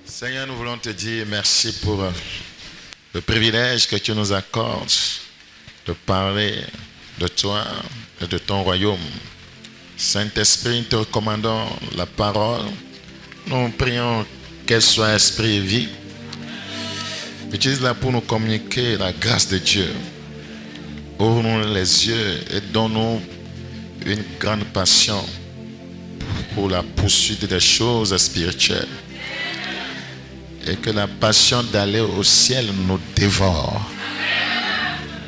Seigneur, nous voulons te dire merci pour le privilège que tu nous accordes de parler de toi et de ton royaume. Saint-Esprit, te recommandons la parole. Nous prions qu'elle soit esprit et vie. Utilise-la pour nous communiquer la grâce de Dieu. Ouvre-nous les yeux et donne-nous une grande passion pour la poursuite des choses spirituelles. Et que la passion d'aller au ciel nous dévore.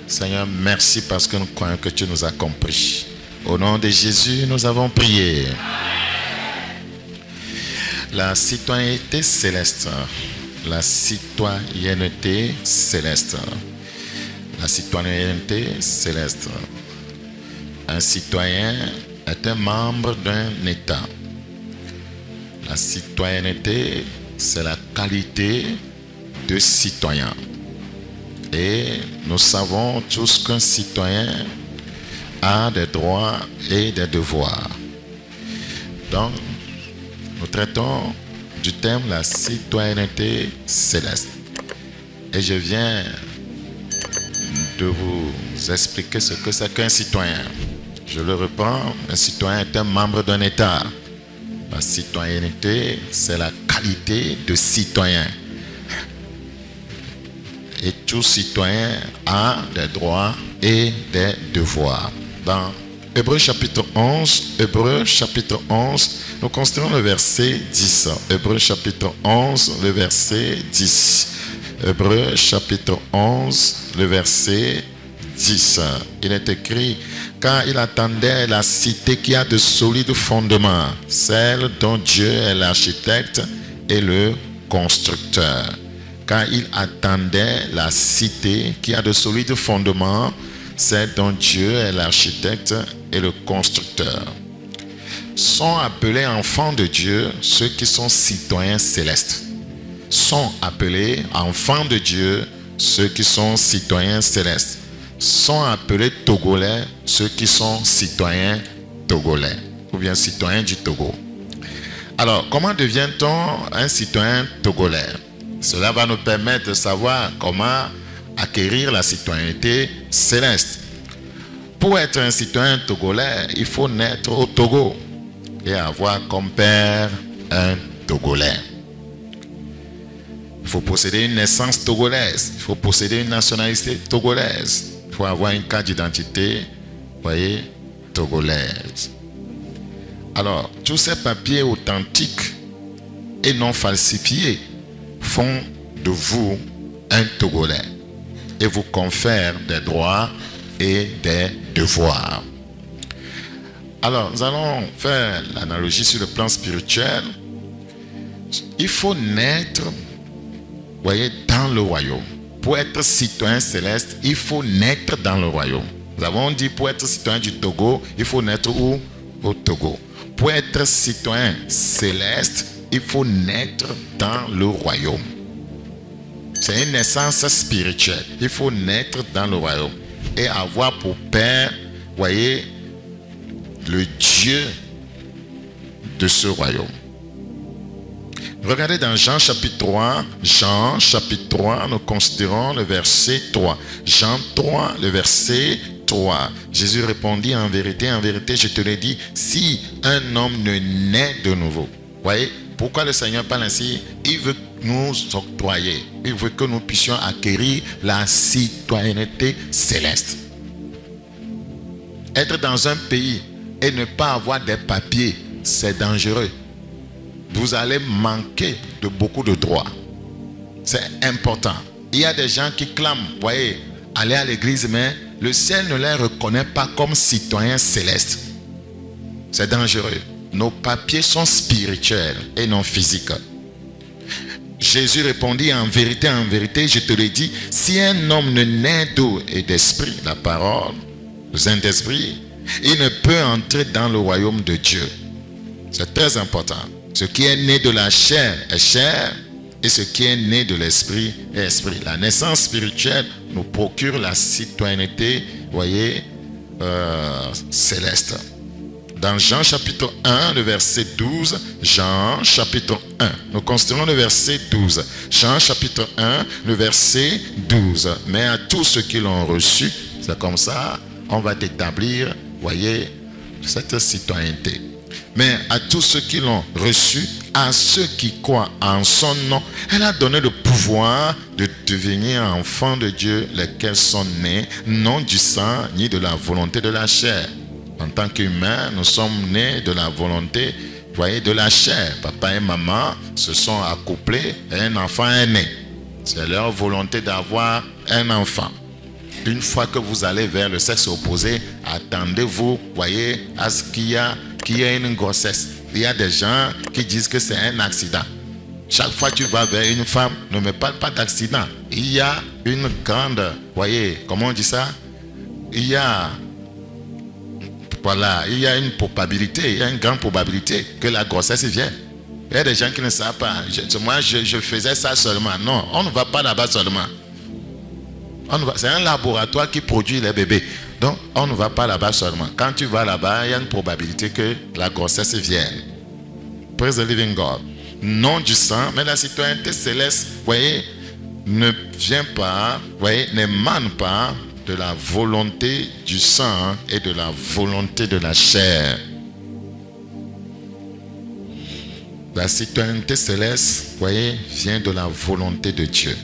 Seigneur, merci parce que nous croyons que tu nous as compris. Au nom de Jésus, nous avons prié. La citoyenneté céleste. La citoyenneté céleste. La citoyenneté céleste. Un citoyen est un membre d'un État. La citoyenneté, c'est la qualité de citoyen. Et nous savons tous qu'un citoyen a des droits et des devoirs. Donc, nous traitons du thème la citoyenneté céleste. Et je viens de vous expliquer ce que c'est qu'un citoyen. Je le reprends, un citoyen est un membre d'un État. La citoyenneté, c'est la qualité de citoyen. Et tout citoyen a des droits et des devoirs. Dans Hébreux chapitre 11, nous considérons le verset 10. Hébreux chapitre 11, le verset 10. Hébreux chapitre 11, le verset 10. Il est écrit: car il attendait la cité qui a de solides fondements, celle dont Dieu est l'architecte et le constructeur. Car il attendait la cité qui a de solides fondements, celle dont Dieu est l'architecte et le constructeur. Sont appelés enfants de Dieu ceux qui sont citoyens célestes. Sont appelés enfants de Dieu ceux qui sont citoyens célestes. Sont appelés Togolais ceux qui sont citoyens togolais ou bien citoyens du Togo. Alors, comment devient-on un citoyen togolais? Cela va nous permettre de savoir comment acquérir la citoyenneté céleste. Pour être un citoyen togolais, il faut naître au Togo et avoir comme père un Togolais. Il faut posséder une naissance togolaise, il faut posséder une nationalité togolaise. Il faut avoir une carte d'identité, voyez, togolaise. Alors, tous ces papiers authentiques et non falsifiés font de vous un Togolais et vous confèrent des droits et des devoirs. Alors, nous allons faire l'analogie sur le plan spirituel. Il faut naître, voyez, dans le royaume. Pour être citoyen céleste, il faut naître dans le royaume. Nous avons dit pour être citoyen du Togo, il faut naître où? Au Togo. Pour être citoyen céleste, il faut naître dans le royaume. C'est une naissance spirituelle. Il faut naître dans le royaume et avoir pour père, voyez, le Dieu de ce royaume. Regardez dans Jean chapitre 3, Jean chapitre 3, nous considérons le verset 3. Jean 3, le verset 3. Jésus répondit: en vérité, je te le dis, si un homme ne naît de nouveau. Voyez, pourquoi le Seigneur parle ainsi? Il veut nous octroyer, il veut que nous puissions acquérir la citoyenneté céleste. Être dans un pays et ne pas avoir des papiers, c'est dangereux. Vous allez manquer de beaucoup de droits. C'est important. Il y a des gens qui clament, voyez, aller à l'église, mais le ciel ne les reconnaît pas comme citoyens célestes. C'est dangereux. Nos papiers sont spirituels et non physiques. Jésus répondit: en vérité, je te le dis, si un homme ne naît d'eau et d'esprit, la parole, le Saint-Esprit, il ne peut entrer dans le royaume de Dieu. C'est très important. Ce qui est né de la chair est chair, et ce qui est né de l'esprit est esprit. La naissance spirituelle nous procure la citoyenneté, voyez, céleste. Dans Jean chapitre 1, le verset 12, Jean chapitre 1, nous considérons le verset 12. Jean chapitre 1, le verset 12. Mais à tous ceux qui l'ont reçu, c'est comme ça, on va établir, voyez, cette citoyenneté. Mais à tous ceux qui l'ont reçu, à ceux qui croient en son nom, elle a donné le pouvoir de devenir enfants de Dieu, lesquels sont nés, non du sang, ni de la volonté de la chair. En tant qu'humains, nous sommes nés de la volonté, voyez, de la chair. Papa et maman se sont accouplés et un enfant est né. C'est leur volonté d'avoir un enfant. Une fois que vous allez vers le sexe opposé, attendez-vous, voyez, à ce qu'il y ait une grossesse. Il y a des gens qui disent que c'est un accident. Chaque fois que tu vas vers une femme, ne me parle pas d'accident. Il y a une grande, voyez, comment on dit ça? Il y a une probabilité, il y a une grande probabilité que la grossesse vienne. Il y a des gens qui ne savent pas. Moi, je faisais ça seulement. Non, on ne va pas là-bas seulement. C'est un laboratoire qui produit les bébés. Donc, on ne va pas là-bas seulement. Quand tu vas là-bas, il y a une probabilité que la grossesse vienne. Praise the living God. Non du sang, mais la citoyenneté céleste, voyez, ne vient pas, voyez, n'émane pas de la volonté du sang et de la volonté de la chair. La citoyenneté céleste, voyez, vient de la volonté de Dieu.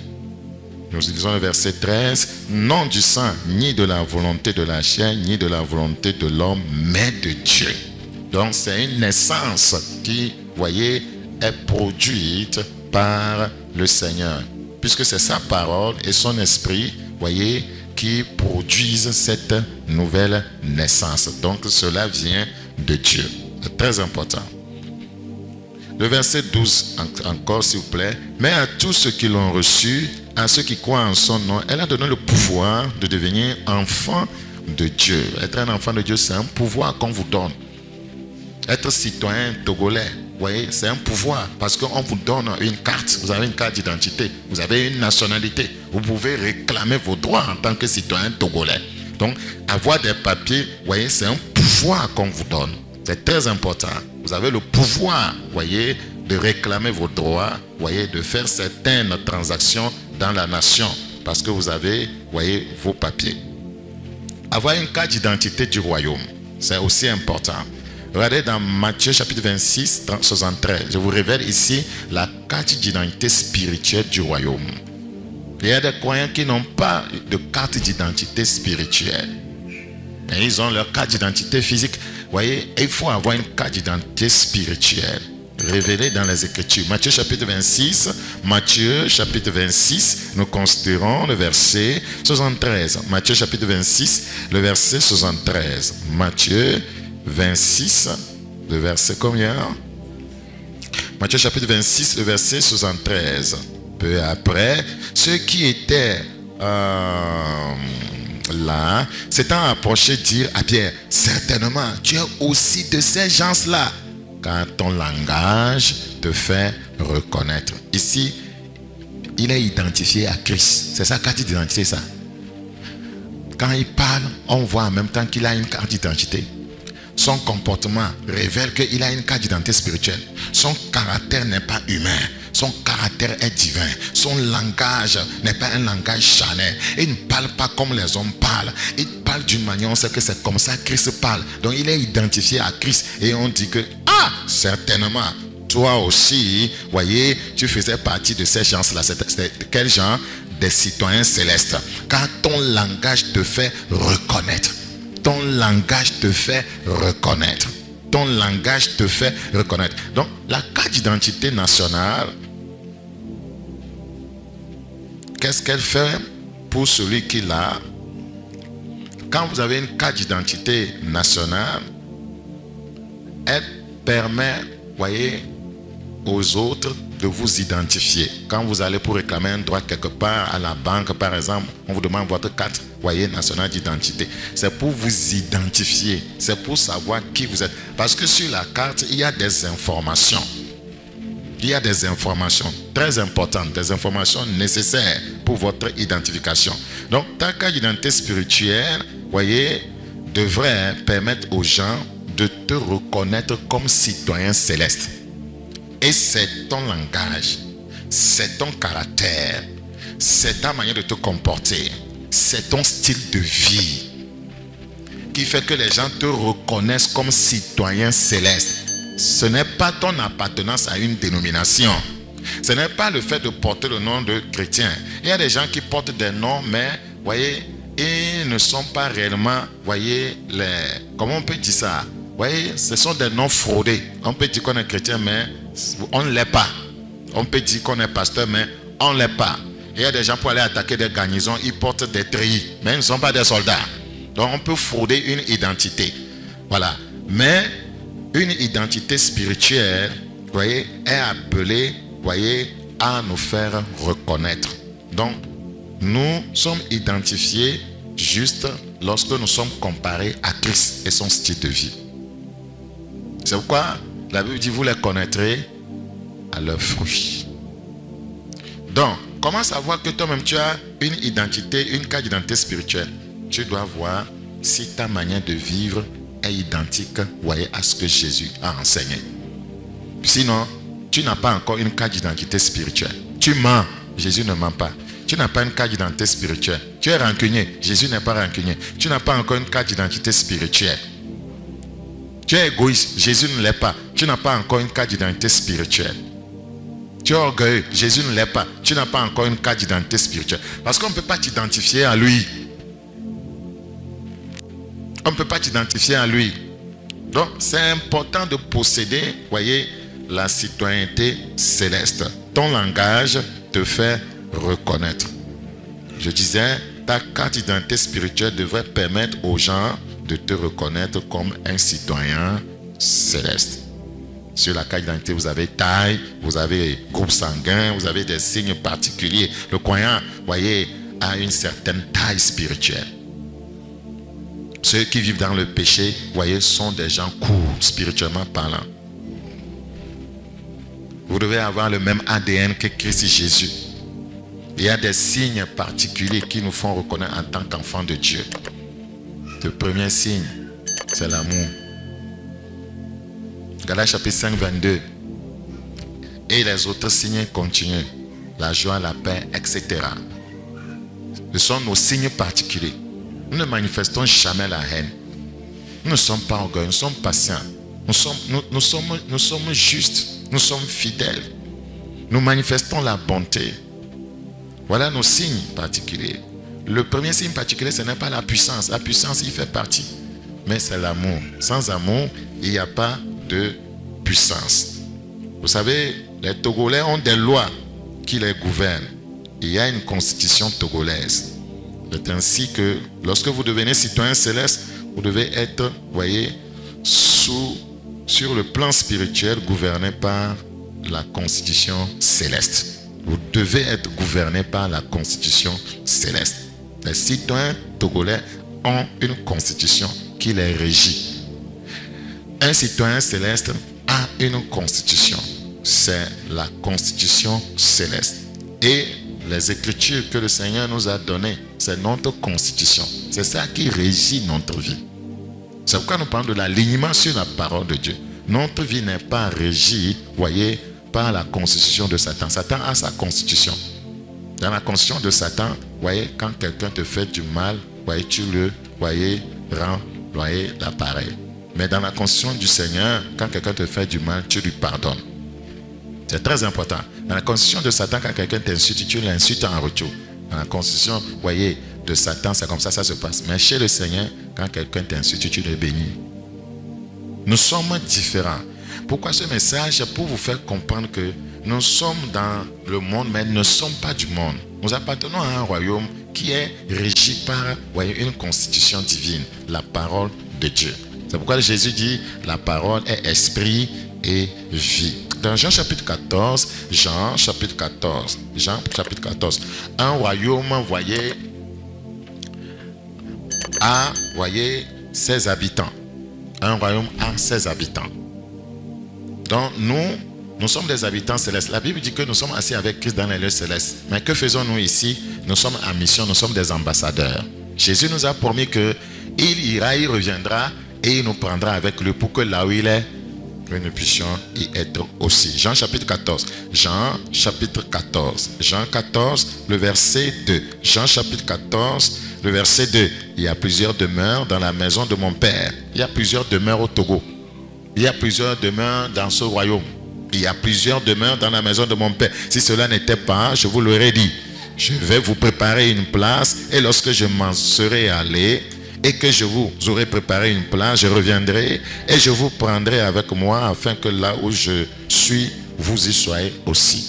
Nous lisons le verset 13. Non du sang, ni de la volonté de la chair, ni de la volonté de l'homme, mais de Dieu. Donc c'est une naissance qui, voyez, est produite par le Seigneur. Puisque c'est sa parole et son esprit, voyez, qui produisent cette nouvelle naissance. Donc cela vient de Dieu. C'est très important. Le verset 12 encore, s'il vous plaît. Mais à tous ceux qui l'ont reçu, à ceux qui croient en son nom, elle a donné le pouvoir de devenir enfant de Dieu. Être un enfant de Dieu, c'est un pouvoir qu'on vous donne. Être citoyen togolais, vous voyez, c'est un pouvoir parce qu'on vous donne une carte. Vous avez une carte d'identité, vous avez une nationalité. Vous pouvez réclamer vos droits en tant que citoyen togolais. Donc, avoir des papiers, vous voyez, c'est un pouvoir qu'on vous donne. C'est très important. Vous avez le pouvoir, vous voyez, de réclamer vos droits, vous voyez, de faire certaines transactions dans la nation parce que vous avez, vous voyez, vos papiers. Avoir une carte d'identité du royaume, c'est aussi important. Regardez dans Matthieu chapitre 26, 73. Je vous révèle ici la carte d'identité spirituelle du royaume. Il y a des croyants qui n'ont pas de carte d'identité spirituelle. Mais ils ont leur carte d'identité physique. Vous voyez, il faut avoir une carte d'identité spirituelle révélée dans les Écritures. Matthieu chapitre 26, Matthieu chapitre 26, nous considérons le verset 73. Matthieu chapitre 26, le verset 73. Matthieu 26, le verset combien? Matthieu chapitre 26, le verset 73. Peu après, ceux qui étaient là, s'étant approchés, dirent à Pierre, certainement, tu es aussi de ces gens-là, car ton langage te fait reconnaître. Ici, il est identifié à Christ. C'est sa carte d'identité, ça. Quand il parle, on voit en même temps qu'il a une carte d'identité. Son comportement révèle qu'il a une carte d'identité spirituelle. Son caractère n'est pas humain. Son caractère est divin. Son langage n'est pas un langage charnel. Il ne parle pas comme les hommes parlent. Il parle d'une manière, on sait que c'est comme ça que Christ parle. Donc il est identifié à Christ. Et on dit que, certainement, toi aussi, voyez, tu faisais partie de ces gens-là. C'est quel genre? Des citoyens célestes. Car ton langage te fait reconnaître. Ton langage te fait reconnaître. Ton langage te fait reconnaître. Donc, la carte d'identité nationale, qu'est-ce qu'elle fait pour celui qui l'a? Quand vous avez une carte d'identité nationale, elle permet, voyez, aux autres de vous identifier. Quand vous allez pour réclamer un droit quelque part à la banque, par exemple, on vous demande votre carte, nationale d'identité. C'est pour vous identifier. C'est pour savoir qui vous êtes. Parce que sur la carte, il y a des informations. Il y a des informations très importantes, des informations nécessaires pour votre identification. Donc, ta carte d'identité spirituelle, devrait permettre aux gens de te reconnaître comme citoyen céleste. Et c'est ton langage, c'est ton caractère, c'est ta manière de te comporter, c'est ton style de vie qui fait que les gens te reconnaissent comme citoyen céleste. Ce n'est pas ton appartenance à une dénomination. Ce n'est pas le fait de porter le nom de chrétien. Il y a des gens qui portent des noms, mais, ils ne sont pas réellement, comment on peut dire ça? Ce sont des noms fraudés. On peut dire qu'on est chrétien, mais on ne l'est pas. On peut dire qu'on est pasteur, mais on ne l'est pas. Il y a des gens pour aller attaquer des garnisons, ils portent des treillis, mais ils ne sont pas des soldats. Donc on peut frauder une identité. Voilà. Mais une identité spirituelle, est appelée, à nous faire reconnaître. Donc, nous sommes identifiés juste lorsque nous sommes comparés à Christ et son style de vie. C'est pourquoi la Bible dit, vous les connaîtrez à leurs fruits. Donc, comment savoir que toi-même tu as une identité, une carte d'identité spirituelle? Tu dois voir si ta manière de vivre est identique à ce que Jésus a enseigné. Sinon, tu n'as pas encore une carte d'identité spirituelle. Tu mens, Jésus ne ment pas. Tu n'as pas une carte d'identité spirituelle. Tu es rancunier, Jésus n'est pas rancunier. Tu n'as pas encore une carte d'identité spirituelle. Tu es égoïste, Jésus ne l'est pas. Tu n'as pas encore une carte d'identité spirituelle. Tu es orgueilleux, Jésus ne l'est pas. Tu n'as pas encore une carte d'identité spirituelle. Parce qu'on ne peut pas t'identifier à lui. On ne peut pas t'identifier à lui. Donc, c'est important de posséder, la citoyenneté céleste. Ton langage te fait reconnaître. Je disais, ta carte d'identité spirituelle devrait permettre aux gens de te reconnaître comme un citoyen céleste. Sur la carte d'identité, vous avez taille, vous avez groupe sanguin, vous avez des signes particuliers. Le croyant, a une certaine taille spirituelle. Ceux qui vivent dans le péché, sont des gens courts, spirituellement parlant. Vous devez avoir le même ADN que Christ Jésus. Il y a des signes particuliers qui nous font reconnaître en tant qu'enfants de Dieu. Le premier signe, c'est l'amour. Galates chapitre 5, 22. Et les autres signes continuent. La joie, la paix, etc. Ce sont nos signes particuliers. Nous ne manifestons jamais la haine. Nous ne sommes pas orgueilleux, nous sommes patients. Nous sommes justes, nous sommes fidèles. Nous manifestons la bonté. Voilà nos signes particuliers. Le premier signe particulier, ce n'est pas la puissance. La puissance, il fait partie. Mais c'est l'amour. Sans amour, il n'y a pas de puissance. Vous savez, les Togolais ont des lois qui les gouvernent. Il y a une constitution togolaise. C'est ainsi que lorsque vous devenez citoyen céleste, vous devez être, sur le plan spirituel, gouverné par la constitution céleste. Vous devez être gouverné par la constitution céleste. Les citoyens togolais ont une constitution qui les régit. Un citoyen céleste a une constitution. C'est la constitution céleste. Et les écritures que le Seigneur nous a données, c'est notre constitution. C'est ça qui régit notre vie. C'est pourquoi nous parlons de l'alignement sur la parole de Dieu. Notre vie n'est pas régie, par la constitution de Satan. Satan a sa constitution. Dans la constitution de Satan, quand quelqu'un te fait du mal, tu le, rends, l'appareil. Mais dans la constitution du Seigneur, quand quelqu'un te fait du mal, tu lui pardonnes. C'est très important. Dans la constitution de Satan, quand quelqu'un t'insulte, tu l'insultes en retour. Dans la constitution, de Satan, c'est comme ça se passe. Mais chez le Seigneur, quand quelqu'un t'insulte, tu le bénis. Nous sommes différents. Pourquoi ce message? Pour vous faire comprendre que nous sommes dans le monde, mais nous ne sommes pas du monde. Nous appartenons à un royaume qui est régi par une constitution divine, la parole de Dieu. C'est pourquoi Jésus dit, la parole est esprit et vie. dans Jean chapitre 14, Jean chapitre 14, un royaume, voyez, ses habitants. Un royaume a ses habitants. Donc nous sommes des habitants célestes. La Bible dit que nous sommes assis avec Christ dans les lieux célestes. Mais que faisons-nous ici? Nous sommes en mission, nous sommes des ambassadeurs. Jésus nous a promis que il ira, il reviendra et il nous prendra avec lui pour que là où il est, que nous puissions y être aussi. Jean chapitre 14. Jean chapitre 14. Jean 14, le verset 2. Jean chapitre 14, le verset 2. Il y a plusieurs demeures dans la maison de mon Père. Il y a plusieurs demeures au Togo. Il y a plusieurs demeures dans ce royaume. Il y a plusieurs demeures dans la maison de mon Père. Si cela n'était pas, je vous l'aurais dit. Je vais vous préparer une place et lorsque je m'en serai allé et que je vous aurai préparé une place, je reviendrai et je vous prendrai avec moi afin que là où je suis, vous y soyez aussi.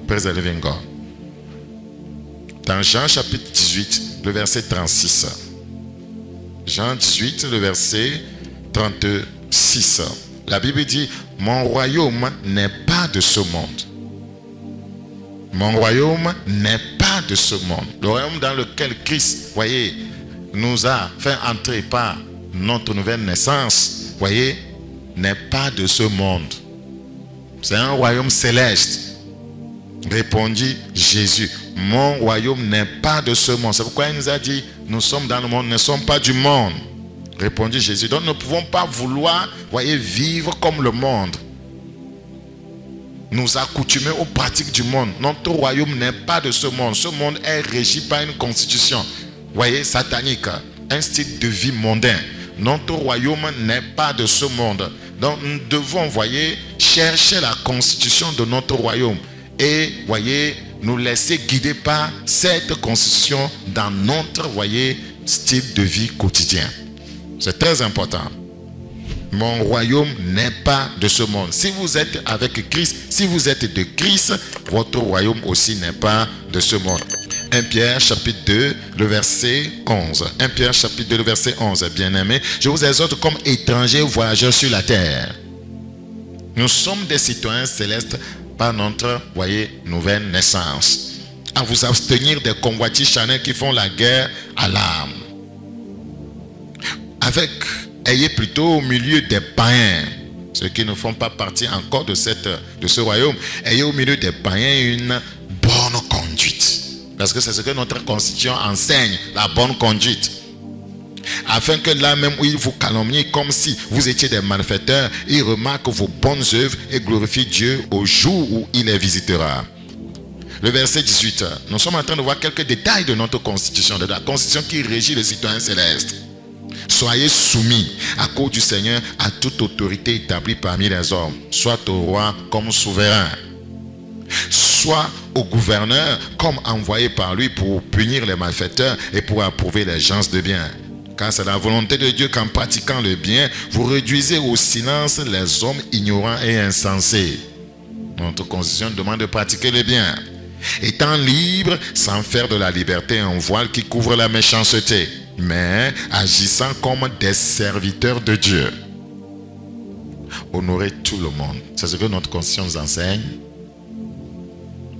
Praise the living God. Dans Jean chapitre 18, le verset 36. Jean 18, le verset 36. La Bible dit, mon royaume n'est pas de ce monde. Mon royaume n'est pas de ce monde. Le royaume dans lequel Christ, voyez, nous a fait entrer par notre nouvelle naissance, voyez, n'est pas de ce monde. C'est un royaume céleste. Répondit Jésus, mon royaume n'est pas de ce monde. C'est pourquoi il nous a dit, nous sommes dans le monde, nous ne sommes pas du monde. Répondit Jésus. Donc nous ne pouvons pas vouloir, voyez, vivre comme le monde. Nous accoutumer aux pratiques du monde. Notre royaume n'est pas de ce monde. Ce monde est régi par une constitution, voyez, satanique, un style de vie mondain. Notre royaume n'est pas de ce monde. Donc nous devons, voyez, chercher la constitution de notre royaume et, voyez, nous laisser guider par cette constitution dans notre, voyez, style de vie quotidien. C'est très important. Mon royaume n'est pas de ce monde. Si vous êtes avec Christ, si vous êtes de Christ, votre royaume aussi n'est pas de ce monde. 1 Pierre chapitre 2, le verset 11. 1 Pierre chapitre 2, le verset 11. Bien-aimés, je vous exhorte comme étrangers voyageurs sur la terre. Nous sommes des citoyens célestes par notre, voyez, nouvelle naissance. À vous abstenir des convoitises charnelles qui font la guerre à l'âme. Ayez plutôt au milieu des païens, ceux qui ne font pas partie encore de ce royaume, ayez au milieu des païens une bonne conduite. Parce que c'est ce que notre constitution enseigne, la bonne conduite. Afin que là même où ils vous calomnient comme si vous étiez des malfaiteurs, ils remarquent vos bonnes œuvres et glorifient Dieu au jour où il les visitera. Le verset 18, nous sommes en train de voir quelques détails de notre constitution, de la constitution qui régit le citoyen céleste. Soyez soumis à cause du Seigneur à toute autorité établie parmi les hommes, soit au roi comme souverain, soit au gouverneur comme envoyé par lui pour punir les malfaiteurs et pour approuver les gens de bien. Car c'est la volonté de Dieu qu'en pratiquant le bien, vous réduisez au silence les hommes ignorants et insensés. Notre constitution demande de pratiquer le bien, étant libre sans faire de la liberté un voile qui couvre la méchanceté, mais agissant comme des serviteurs de Dieu. Honorer tout le monde. C'est ce que notre constitution nous enseigne.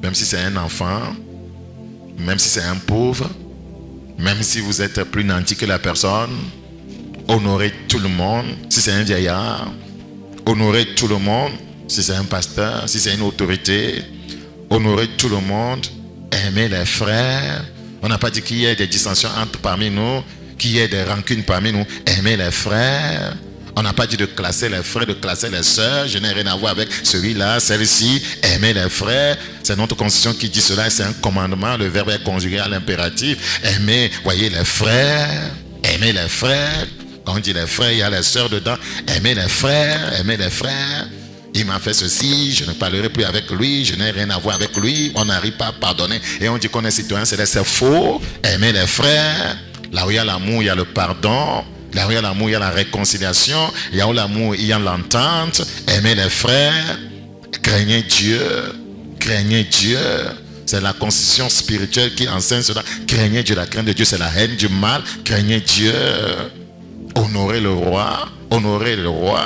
Même si c'est un enfant, même si c'est un pauvre, même si vous êtes plus nanti que la personne, honorez tout le monde. Si c'est un vieillard, honorez tout le monde. Si c'est un pasteur, si c'est une autorité, honorez tout le monde. Aimez les frères. On n'a pas dit qu'il y ait des dissensions parmi nous, qu'il y ait des rancunes parmi nous. Aimez les frères. On n'a pas dit de classer les frères, de classer les sœurs. Je n'ai rien à voir avec celui-là, celle-ci. Aimez les frères. C'est notre constitution qui dit cela. C'est un commandement. Le verbe est conjugué à l'impératif. Aimez, voyez les frères. Aimez les frères. Quand on dit les frères, il y a les sœurs dedans. Aimez les frères. Aimez les frères. Il m'a fait ceci, je ne parlerai plus avec lui, je n'ai rien à voir avec lui, on n'arrive pas à pardonner. Et on dit qu'on est citoyen, c'est faux. Aimer les frères, là où il y a l'amour, il y a le pardon. Là où il y a l'amour, il y a la réconciliation. Là où l'amour, il y a l'entente. Aimer les frères, craignez Dieu, craignez Dieu. C'est la constitution spirituelle qui enseigne cela. Craignez Dieu, la crainte de Dieu, c'est la haine du mal. Craignez Dieu. Honorez le roi, honorez le roi.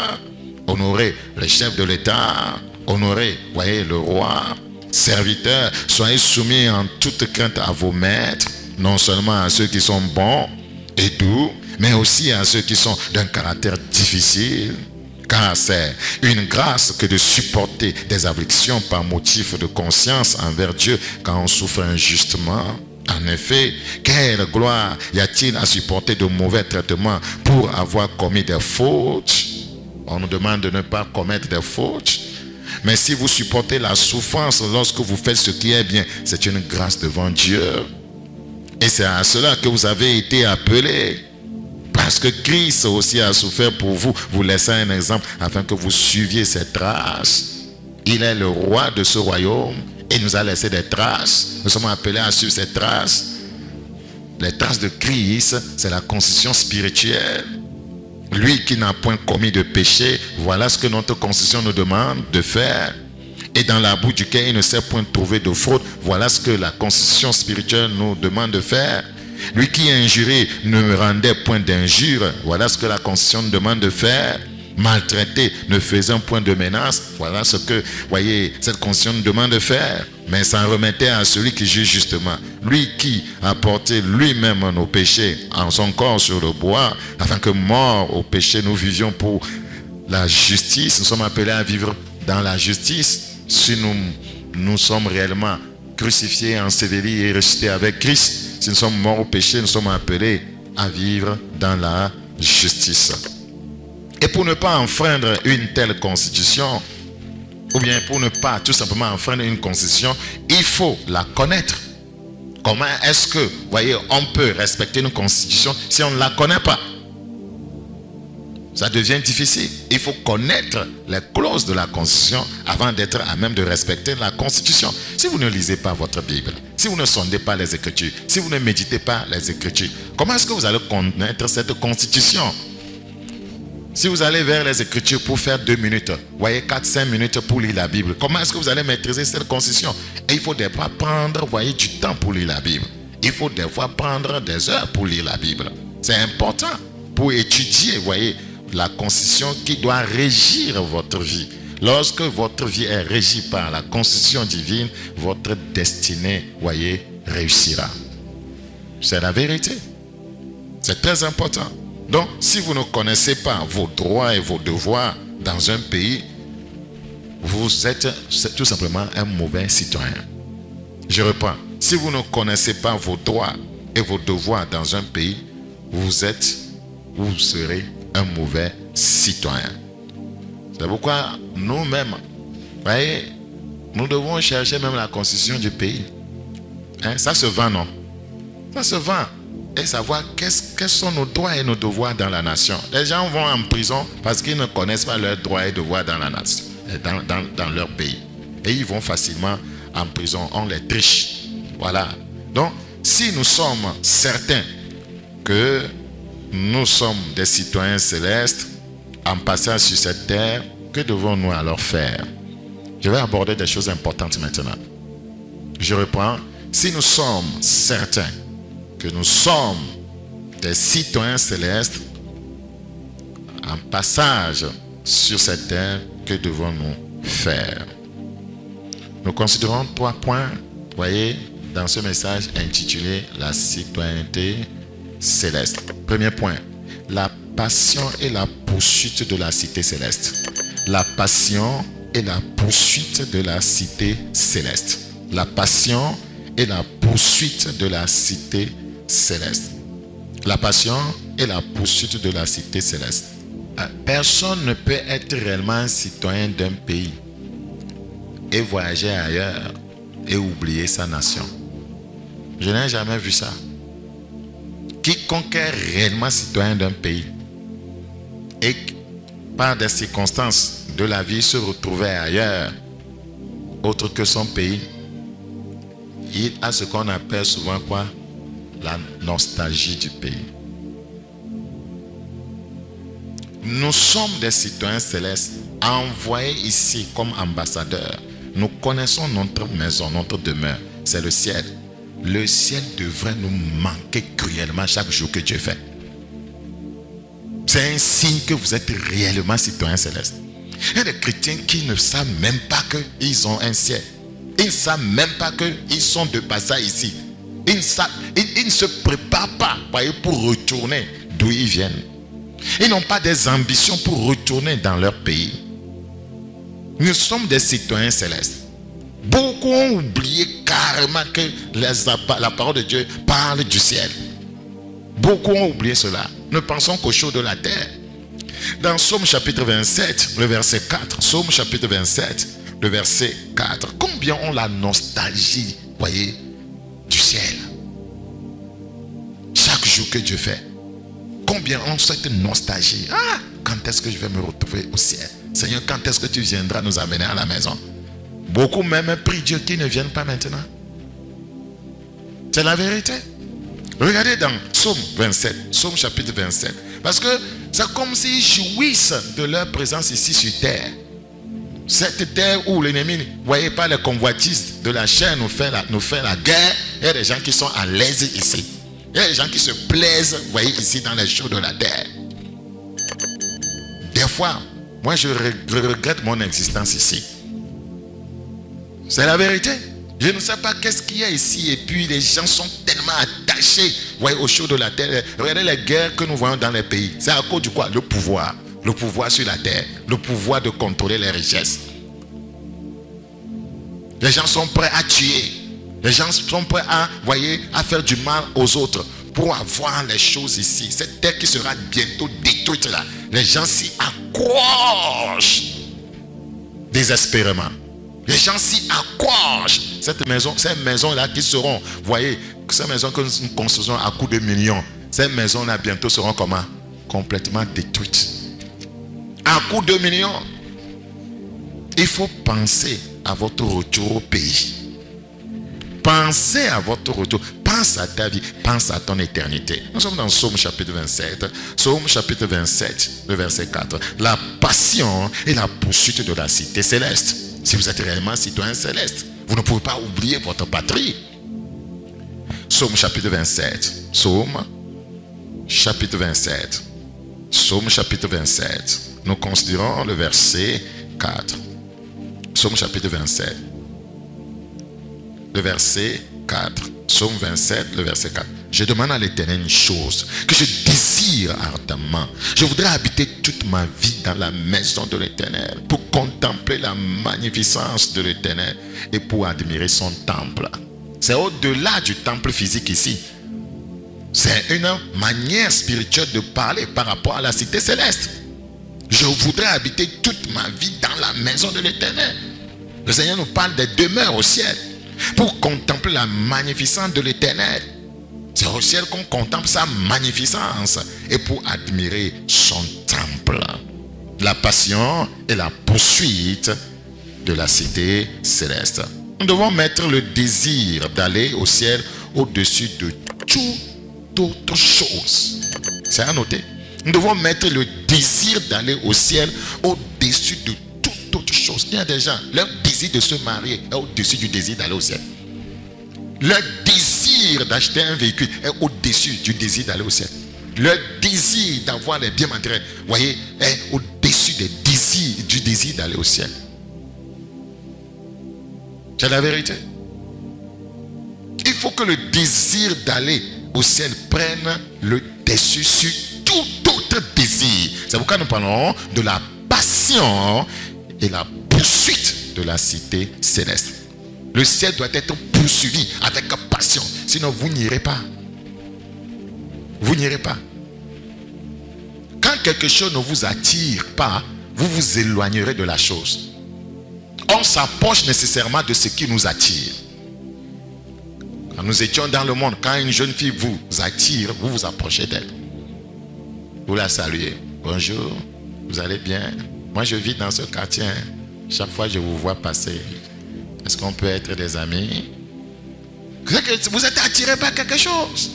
honorez les chefs de l'État, honorez, voyez, le roi. Serviteurs, soyez soumis en toute crainte à vos maîtres, non seulement à ceux qui sont bons et doux, mais aussi à ceux qui sont d'un caractère difficile. Car c'est une grâce que de supporter des afflictions par motif de conscience envers Dieu quand on souffre injustement. En effet, quelle gloire y a-t-il à supporter de mauvais traitements pour avoir commis des fautes? On nous demande de ne pas commettre des fautes. Mais si vous supportez la souffrance lorsque vous faites ce qui est bien, c'est une grâce devant Dieu. Et c'est à cela que vous avez été appelés. Parce que Christ aussi a souffert pour vous, vous laissant un exemple afin que vous suiviez ses traces. Il est le roi de ce royaume et nous a laissé des traces. Nous sommes appelés à suivre ses traces. Les traces de Christ, c'est la constitution spirituelle. Lui qui n'a point commis de péché, voilà ce que notre constitution nous demande de faire. Et dans la bouche duquel il ne s'est point trouvé de fraude, voilà ce que la constitution spirituelle nous demande de faire. Lui qui injuré ne rendait point d'injure, voilà ce que la constitution nous demande de faire. Maltraité ne faisait point de menace, voilà ce que, voyez, cette constitution nous demande de faire. Mais s'en remettait à celui qui juge justement. Lui qui a porté lui-même nos péchés en son corps sur le bois, afin que mort au péché nous vivions pour la justice. Nous sommes appelés à vivre dans la justice. Si nous sommes réellement crucifiés, ensevelis et ressuscités avec Christ, si nous sommes morts au péché, nous sommes appelés à vivre dans la justice. Et pour ne pas enfreindre une telle constitution, ou bien pour ne pas tout simplement enfreindre une constitution, il faut la connaître. Comment est-ce que, voyez, on peut respecter une constitution si on ne la connaît pas? Ça devient difficile. Il faut connaître les clauses de la constitution avant d'être à même de respecter la constitution. Si vous ne lisez pas votre Bible, si vous ne sondez pas les Écritures, si vous ne méditez pas les Écritures, comment est-ce que vous allez connaître cette constitution? Si vous allez vers les Écritures pour faire 2 minutes, voyez 4-5 minutes pour lire la Bible, comment est-ce que vous allez maîtriser cette constitution? Et il faut des fois prendre, voyez, du temps pour lire la Bible. Il faut des fois prendre des heures pour lire la Bible. C'est important pour étudier, voyez, la constitution qui doit régir votre vie. Lorsque votre vie est régie par la constitution divine, votre destinée, voyez, réussira. C'est la vérité. C'est très important. Donc, si vous ne connaissez pas vos droits et vos devoirs dans un pays, vous êtes tout simplement un mauvais citoyen. Je reprends. Si vous ne connaissez pas vos droits et vos devoirs dans un pays, vous serez un mauvais citoyen. C'est pourquoi nous-mêmes, voyez, nous devons chercher même la constitution du pays. Hein? Ça se vend, non? Ça se vend. Et savoir quels sont nos droits et nos devoirs dans la nation. Les gens vont en prison parce qu'ils ne connaissent pas leurs droits et devoirs dans la nation, dans leur pays. Et ils vont facilement en prison, on les triche. Voilà. Donc, si nous sommes certains que nous sommes des citoyens célestes en passant sur cette terre, que devons-nous alors faire? Je vais aborder des choses importantes maintenant. Je reprends. Si nous sommes certains que nous sommes des citoyens célestes en passage sur cette terre, que devons-nous faire? Nous considérons 3 points, voyez, dans ce message intitulé La citoyenneté céleste. Premier point, la passion et la poursuite de la cité céleste. La passion et la poursuite de la cité céleste. La passion et la poursuite de la cité céleste. La passion et la poursuite de la cité céleste. Personne ne peut être réellement citoyen d'un pays et voyager ailleurs et oublier sa nation. Je n'ai jamais vu ça. Quiconque est réellement citoyen d'un pays et par des circonstances de la vie se retrouvait ailleurs, autre que son pays, il a ce qu'on appelle souvent quoi? La nostalgie du pays. Nous sommes des citoyens célestes envoyés ici comme ambassadeurs. Nous connaissons notre maison, notre demeure, c'est le ciel. Le ciel devrait nous manquer cruellement chaque jour que Dieu fait. C'est un signe que vous êtes réellement citoyen céleste. Il y a des chrétiens qui ne savent même pas qu'ils ont un ciel. Ils ne savent même pas qu'ils sont de passage ici. Ils ne se préparent pas, voyez, pour retourner d'où ils viennent. Ils n'ont pas des ambitions pour retourner dans leur pays. Nous sommes des citoyens célestes. Beaucoup ont oublié carrément que la parole de Dieu parle du ciel. Beaucoup ont oublié cela. Ne pensons qu'aux choses de la terre. Dans Psaume chapitre 27, le verset 4, Psaume chapitre 27, le verset 4, combien ont la nostalgie, voyez, du ciel. Chaque jour que Dieu fait, combien ont cette nostalgie. Ah, quand est-ce que je vais me retrouver au ciel? Seigneur, quand est-ce que tu viendras nous amener à la maison? Beaucoup même prient Dieu qui ne viennent pas maintenant. C'est la vérité. Regardez dans Psaume 27, Psaume chapitre 27. Parce que c'est comme s'ils jouissent de leur présence ici sur terre. Cette terre où l'ennemi, voyez pas les convoitises de la chair nous fait la guerre. Il y a des gens qui sont à l'aise ici. Il y a des gens qui se plaisent, voyez, ici dans les choses de la terre. Des fois, moi je regrette mon existence ici. C'est la vérité. Je ne sais pas qu'est-ce qu'il y a ici. Et puis les gens sont tellement attachés, voyez, aux choses de la terre. Regardez les guerres que nous voyons dans les pays. C'est à cause du quoi? Le pouvoir. Le pouvoir sur la terre. Le pouvoir de contrôler les richesses. Les gens sont prêts à tuer. Les gens sont prêts à, voyez, à faire du mal aux autres pour avoir les choses ici. Cette terre qui sera bientôt détruite là. Les gens s'y accrochent désespérément. Les gens s'y accrochent. Ces maisons-là qui seront, voyez, ces maisons que nous construisons à coups de millions, ces maisons-là bientôt seront comment? Complètement détruites. À coups de millions. Il faut penser à votre retour au pays. Pensez à votre retour. Pense à ta vie. Pense à ton éternité. Nous sommes dans Psaume chapitre 27. Psaume chapitre 27, le verset 4. La passion et la poursuite de la cité céleste. Si vous êtes réellement citoyen céleste, vous ne pouvez pas oublier votre patrie. Psaume chapitre 27. Psaume chapitre 27. Psaume chapitre 27. Nous considérons le verset 4. Psaume chapitre 27. Le verset 4. Psaume 27, le verset 4. Je demande à l'Éternel une chose que je désire ardemment. Je voudrais habiter toute ma vie dans la maison de l'Éternel pour contempler la magnificence de l'Éternel et pour admirer son temple. C'est au-delà du temple physique ici. C'est une manière spirituelle de parler par rapport à la cité céleste. Je voudrais habiter toute ma vie dans la maison de l'Éternel. Le Seigneur nous parle des demeures au ciel pour contempler la magnificence de l'Éternel. C'est au ciel qu'on contemple sa magnificence et pour admirer son temple. La passion et la poursuite de la cité céleste. Nous devons mettre le désir d'aller au ciel au-dessus de toute autre chose. C'est à noter. Nous devons mettre le désir d'aller au ciel au-dessus de toute autre chose. Il y a des gens, leur désir de se marier est au-dessus du désir d'aller au ciel. Leur désir d'acheter un véhicule est au-dessus du désir d'aller au ciel. Leur désir d'avoir les biens matériels, voyez, est au-dessus du désir d'aller au ciel. C'est la vérité. Il faut que le désir d'aller au ciel prenne le dessus sur tout autre désir. C'est pourquoi nous parlons de la passion et la poursuite de la cité céleste. Le ciel doit être poursuivi avec passion. Sinon, vous n'irez pas. Vous n'irez pas. Quand quelque chose ne vous attire pas, vous vous éloignerez de la chose. On s'approche nécessairement de ce qui nous attire. Quand nous étions dans le monde, quand une jeune fille vous attire, vous vous approchez d'elle. Vous la saluez. Bonjour, vous allez bien? Moi, je vis dans ce quartier. Chaque fois, je vous vois passer. Est-ce qu'on peut être des amis? Vous êtes attiré par quelque chose.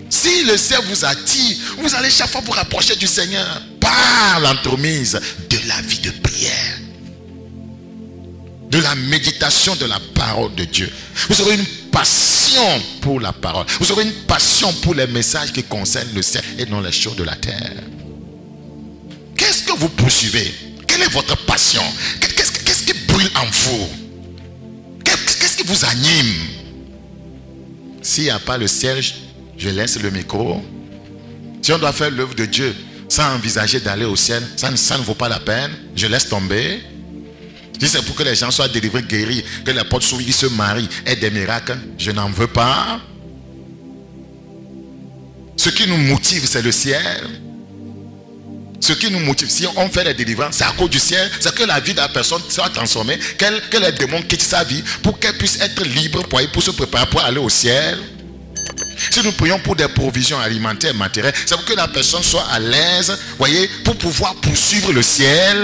Si le ciel vous attire, vous allez chaque fois vous rapprocher du Seigneur par l'entremise de la vie de prière, de la méditation de la parole de Dieu. Vous aurez une passion pour la parole. Vous aurez une passion pour les messages qui concernent le ciel et non les choses de la terre. Qu'est-ce que vous poursuivez? Quel Quelle est votre passion? Qu'est-ce qui brûle en vous? Qu'est-ce qui vous anime? S'il n'y a pas le ciel, je laisse le micro. Si on doit faire l'œuvre de Dieu sans envisager d'aller au ciel, ça ne vaut pas la peine. Je laisse tomber. Si c'est pour que les gens soient délivrés, guéris, que les portes s'ouvrent, ils se marient, aient des miracles, je n'en veux pas. Ce qui nous motive, c'est le ciel. Ce qui nous motive, si on fait les délivrances, c'est à cause du ciel. C'est que la vie de la personne soit transformée, que les démons quittent sa vie pour qu'elle puisse être libre pour se préparer pour aller au ciel. Si nous prions pour des provisions alimentaires, matérielles, c'est pour que la personne soit à l'aise, voyez, pour pouvoir poursuivre le ciel.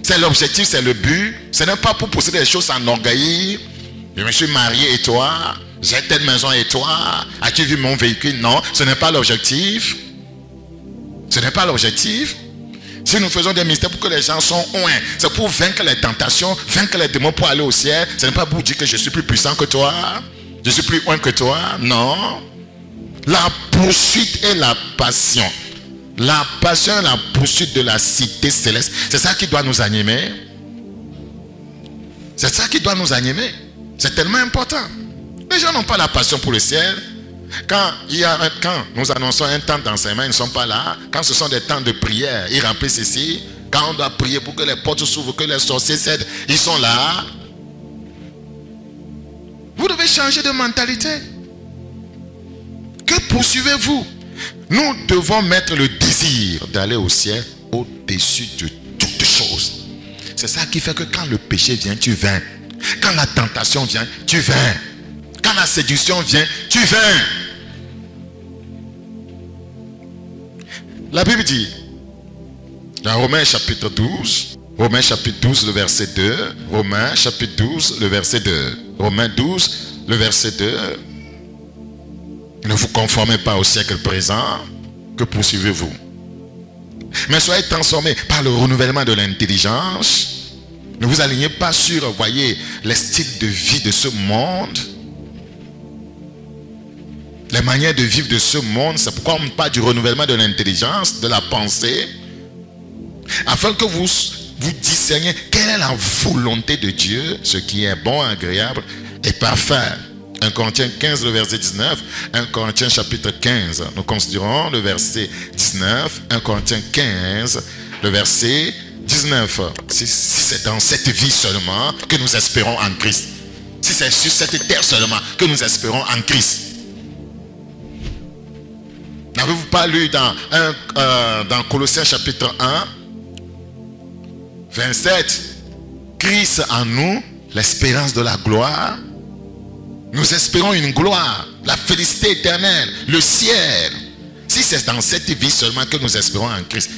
C'est l'objectif, c'est le but. Ce n'est pas pour posséder des choses en orgueil. Je me suis marié et toi, j'ai telle maison et toi, as-tu vu mon véhicule? Non, ce n'est pas l'objectif. Ce n'est pas l'objectif. Si nous faisons des mystères pour que les gens sont loin, c'est pour vaincre les tentations, vaincre les démons pour aller au ciel. Ce n'est pas pour dire que je suis plus puissant que toi, je suis plus loin que toi. Non. La poursuite et la passion. La passion et la poursuite de la cité céleste. C'est ça qui doit nous animer. C'est ça qui doit nous animer. C'est tellement important. Les gens n'ont pas la passion pour le ciel. Quand nous annonçons un temps d'enseignement, ils ne sont pas là. Quand ce sont des temps de prière, ils remplissent ici. Quand on doit prier pour que les portes s'ouvrent, que les sorciers cèdent, ils sont là. Vous devez changer de mentalité. Que poursuivez-vous? Nous devons mettre le désir d'aller au ciel au-dessus de toutes choses. C'est ça qui fait que quand le péché vient, tu viens. Quand la tentation vient, tu viens. Quand la séduction vient, tu viens. La Bible dit, dans Romains chapitre 12, Romains chapitre 12, le verset 2, Romains chapitre 12, le verset 2, Romains 12, le verset 2, ne vous conformez pas au siècle présent, que poursuivez-vous? Mais soyez transformés par le renouvellement de l'intelligence. Ne vous alignez pas sur, voyez, les styles de vie de ce monde. Les manières de vivre de ce monde, c'est pourquoi on parle du renouvellement de l'intelligence, de la pensée, afin que vous discerniez quelle est la volonté de Dieu, ce qui est bon, agréable et parfait. 1 Corinthiens 15, le verset 19, 1 Corinthiens chapitre 15, nous considérons le verset 19, 1 Corinthiens 15, le verset 19. Si c'est dans cette vie seulement que nous espérons en Christ, si c'est sur cette terre seulement que nous espérons en Christ, n'avez-vous pas lu dans Colossiens chapitre 1, 27, Christ en nous, l'espérance de la gloire. Nous espérons une gloire, la félicité éternelle, le ciel. Si c'est dans cette vie seulement que nous espérons en Christ,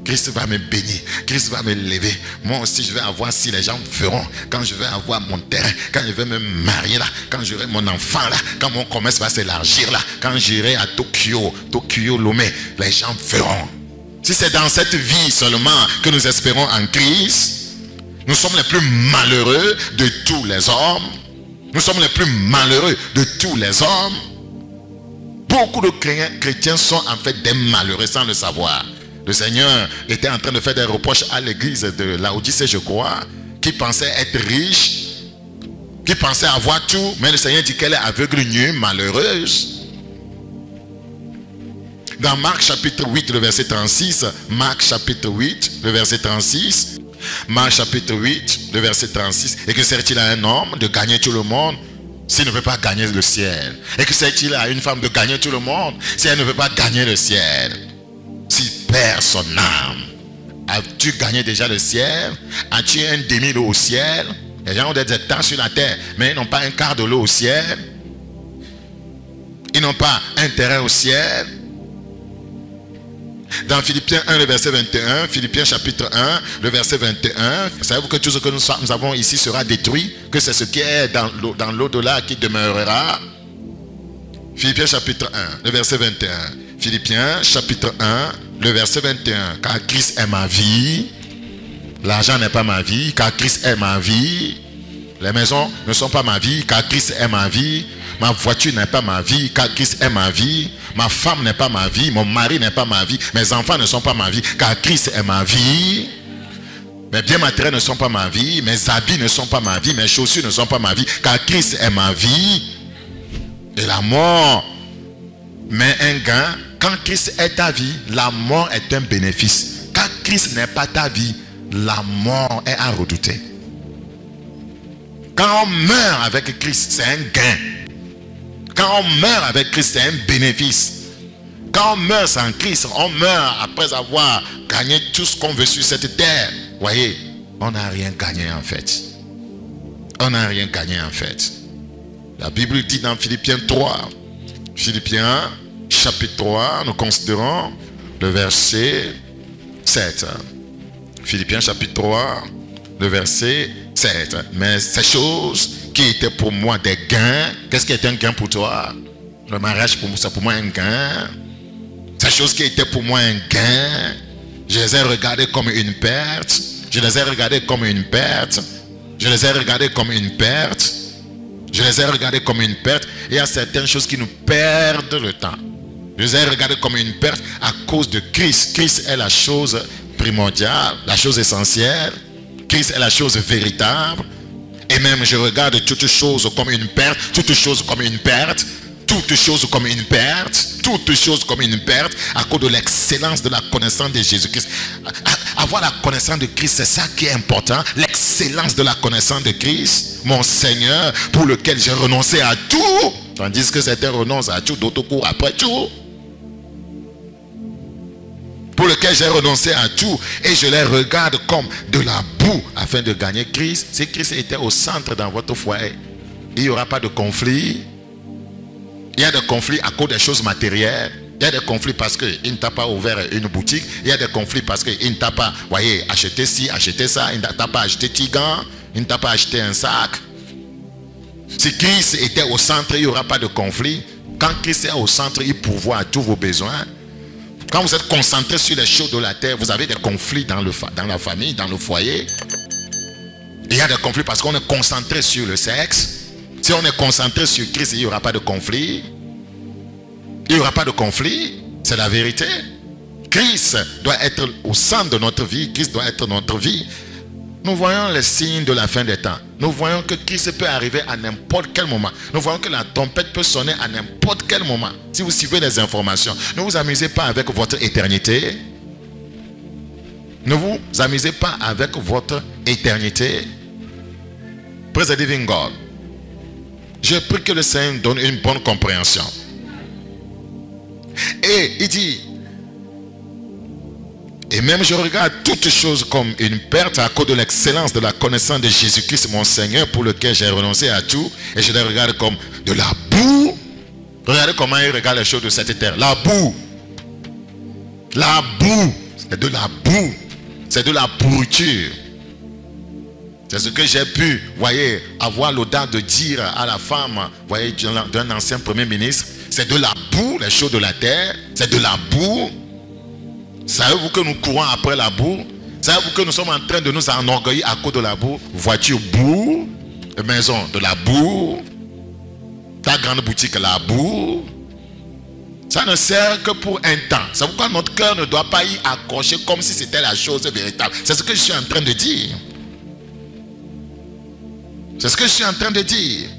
Christ va me bénir, Christ va me lever. Moi aussi je vais avoir, si les gens feront, quand je vais avoir mon terrain, quand je vais me marier là, quand j'aurai mon enfant là, quand mon commerce va s'élargir là, quand j'irai à Tokyo, Lomé, les gens feront. Si c'est dans cette vie seulement que nous espérons en Christ, nous sommes les plus malheureux de tous les hommes. Nous sommes les plus malheureux de tous les hommes. Beaucoup de chrétiens sont en fait des malheureux sans le savoir. Le Seigneur était en train de faire des reproches à l'église de Laodicée, je crois, qui pensait être riche, qui pensait avoir tout, mais le Seigneur dit qu'elle est aveugle, nue, malheureuse. Dans Marc chapitre 8, le verset 36, Marc chapitre 8, le verset 36, Marc chapitre 8, le verset 36, et que sert-il à un homme de gagner tout le monde s'il ne peut pas gagner le ciel? Et que sert-il à une femme de gagner tout le monde si elle ne peut pas gagner le ciel? Si perd son âme, as-tu gagné déjà le ciel? As-tu un demi d'eau au ciel? Les gens ont des hectares sur la terre, mais ils n'ont pas un quart de l'eau au ciel. Ils n'ont pas un terrain au ciel. Dans Philippiens 1, le verset 21, Philippiens chapitre 1, le verset 21, savez-vous que tout ce que nous avons ici sera détruit, que c'est ce qui est dans l'au-delà qui demeurera? Philippiens chapitre 1, le verset 21. Philippiens chapitre 1, le verset 21. Car Christ est ma vie, l'argent n'est pas ma vie, car Christ est ma vie. Les maisons ne sont pas ma vie, car Christ est ma vie. Ma voiture n'est pas ma vie, car Christ est ma vie. Ma femme n'est pas ma vie, mon mari n'est pas ma vie, mes enfants ne sont pas ma vie, car Christ est ma vie. Mes biens matériels ne sont pas ma vie, mes habits ne sont pas ma vie, mes chaussures ne sont pas ma vie, car Christ est ma vie. Et la mort, mais un gain. Quand Christ est ta vie, la mort est un bénéfice. Quand Christ n'est pas ta vie, la mort est à redouter. Quand on meurt avec Christ, c'est un gain. Quand on meurt avec Christ, c'est un bénéfice. Quand on meurt sans Christ, on meurt après avoir gagné tout ce qu'on veut sur cette terre. Voyez, on n'a rien gagné en fait. On n'a rien gagné en fait. La Bible dit dans Philippiens 3, Philippiens chapitre 3, nous considérons le verset 7. Philippiens chapitre 3, le verset 7. Mais ces choses qui étaient pour moi des gains, qu'est-ce qui est un gain pour toi? Le mariage, c'est pour moi un gain. Ces choses qui étaient pour moi un gain, je les ai regardées comme une perte. Je les ai regardées comme une perte. Je les ai regardées comme une perte. Je les ai regardées comme une perte. Et il y a certaines choses qui nous perdent le temps. Je les ai regardées comme une perte à cause de Christ. Christ est la chose primordiale, la chose essentielle. Christ est la chose véritable. Et même je regarde toutes choses comme une perte, toutes choses comme une perte, toutes choses comme une perte, toutes choses comme une perte à cause de l'excellence de la connaissance de Jésus-Christ. Avoir la connaissance de Christ, c'est ça qui est important. L'excellence de la connaissance de Christ, mon Seigneur, pour lequel j'ai renoncé à tout. Tandis que certains renoncent à tout, d'autres courent après tout. Pour lequel j'ai renoncé à tout et je les regarde comme de la boue afin de gagner Christ. Si Christ était au centre dans votre foyer, il n'y aura pas de conflit. Il y a des conflits à cause des choses matérielles. Il y a des conflits parce qu'il ne t'a pas ouvert une boutique. Il y a des conflits parce qu'il ne t'a pas, voyez, acheté ci, acheté ça. Il ne t'a pas acheté tigan. Il ne t'a pas acheté un sac. Si Christ était au centre, il n'y aura pas de conflit. Quand Christ est au centre, il pourvoit à tous vos besoins. Quand vous êtes concentré sur les choses de la terre, vous avez des conflits dans la famille, dans le foyer. Il y a des conflits parce qu'on est concentré sur le sexe. Si on est concentré sur Christ, il n'y aura pas de conflit. Il n'y aura pas de conflit. C'est la vérité. Christ doit être au centre de notre vie. Christ doit être notre vie. Nous voyons les signes de la fin des temps. Nous voyons que Christ peut arriver à n'importe quel moment. Nous voyons que la trompette peut sonner à n'importe quel moment. Si vous suivez les informations, ne vous amusez pas avec votre éternité. Ne vous amusez pas avec votre éternité. Praise the living God. Je prie que le Seigneur donne une bonne compréhension. Et il dit, et même je regarde toutes choses comme une perte à cause de l'excellence de la connaissance de Jésus-Christ, mon Seigneur, pour lequel j'ai renoncé à tout. Et je les regarde comme de la boue. Regardez comment il regarde les choses de cette terre. La boue. La boue. C'est de la boue. C'est de la pourriture. C'est ce que j'ai pu, voyez, avoir l'audace de dire à la femme, voyez, d'un ancien premier ministre. C'est de la boue, les choses de la terre. C'est de la boue. Savez-vous que nous courons après la boue? Savez-vous que nous sommes en train de nous enorgueillir à cause de la boue? Voiture boue, maison de la boue, ta grande boutique la boue. Ça ne sert que pour un temps. C'est pourquoi notre cœur ne doit pas y accrocher comme si c'était la chose véritable. C'est ce que je suis en train de dire. C'est ce que je suis en train de dire.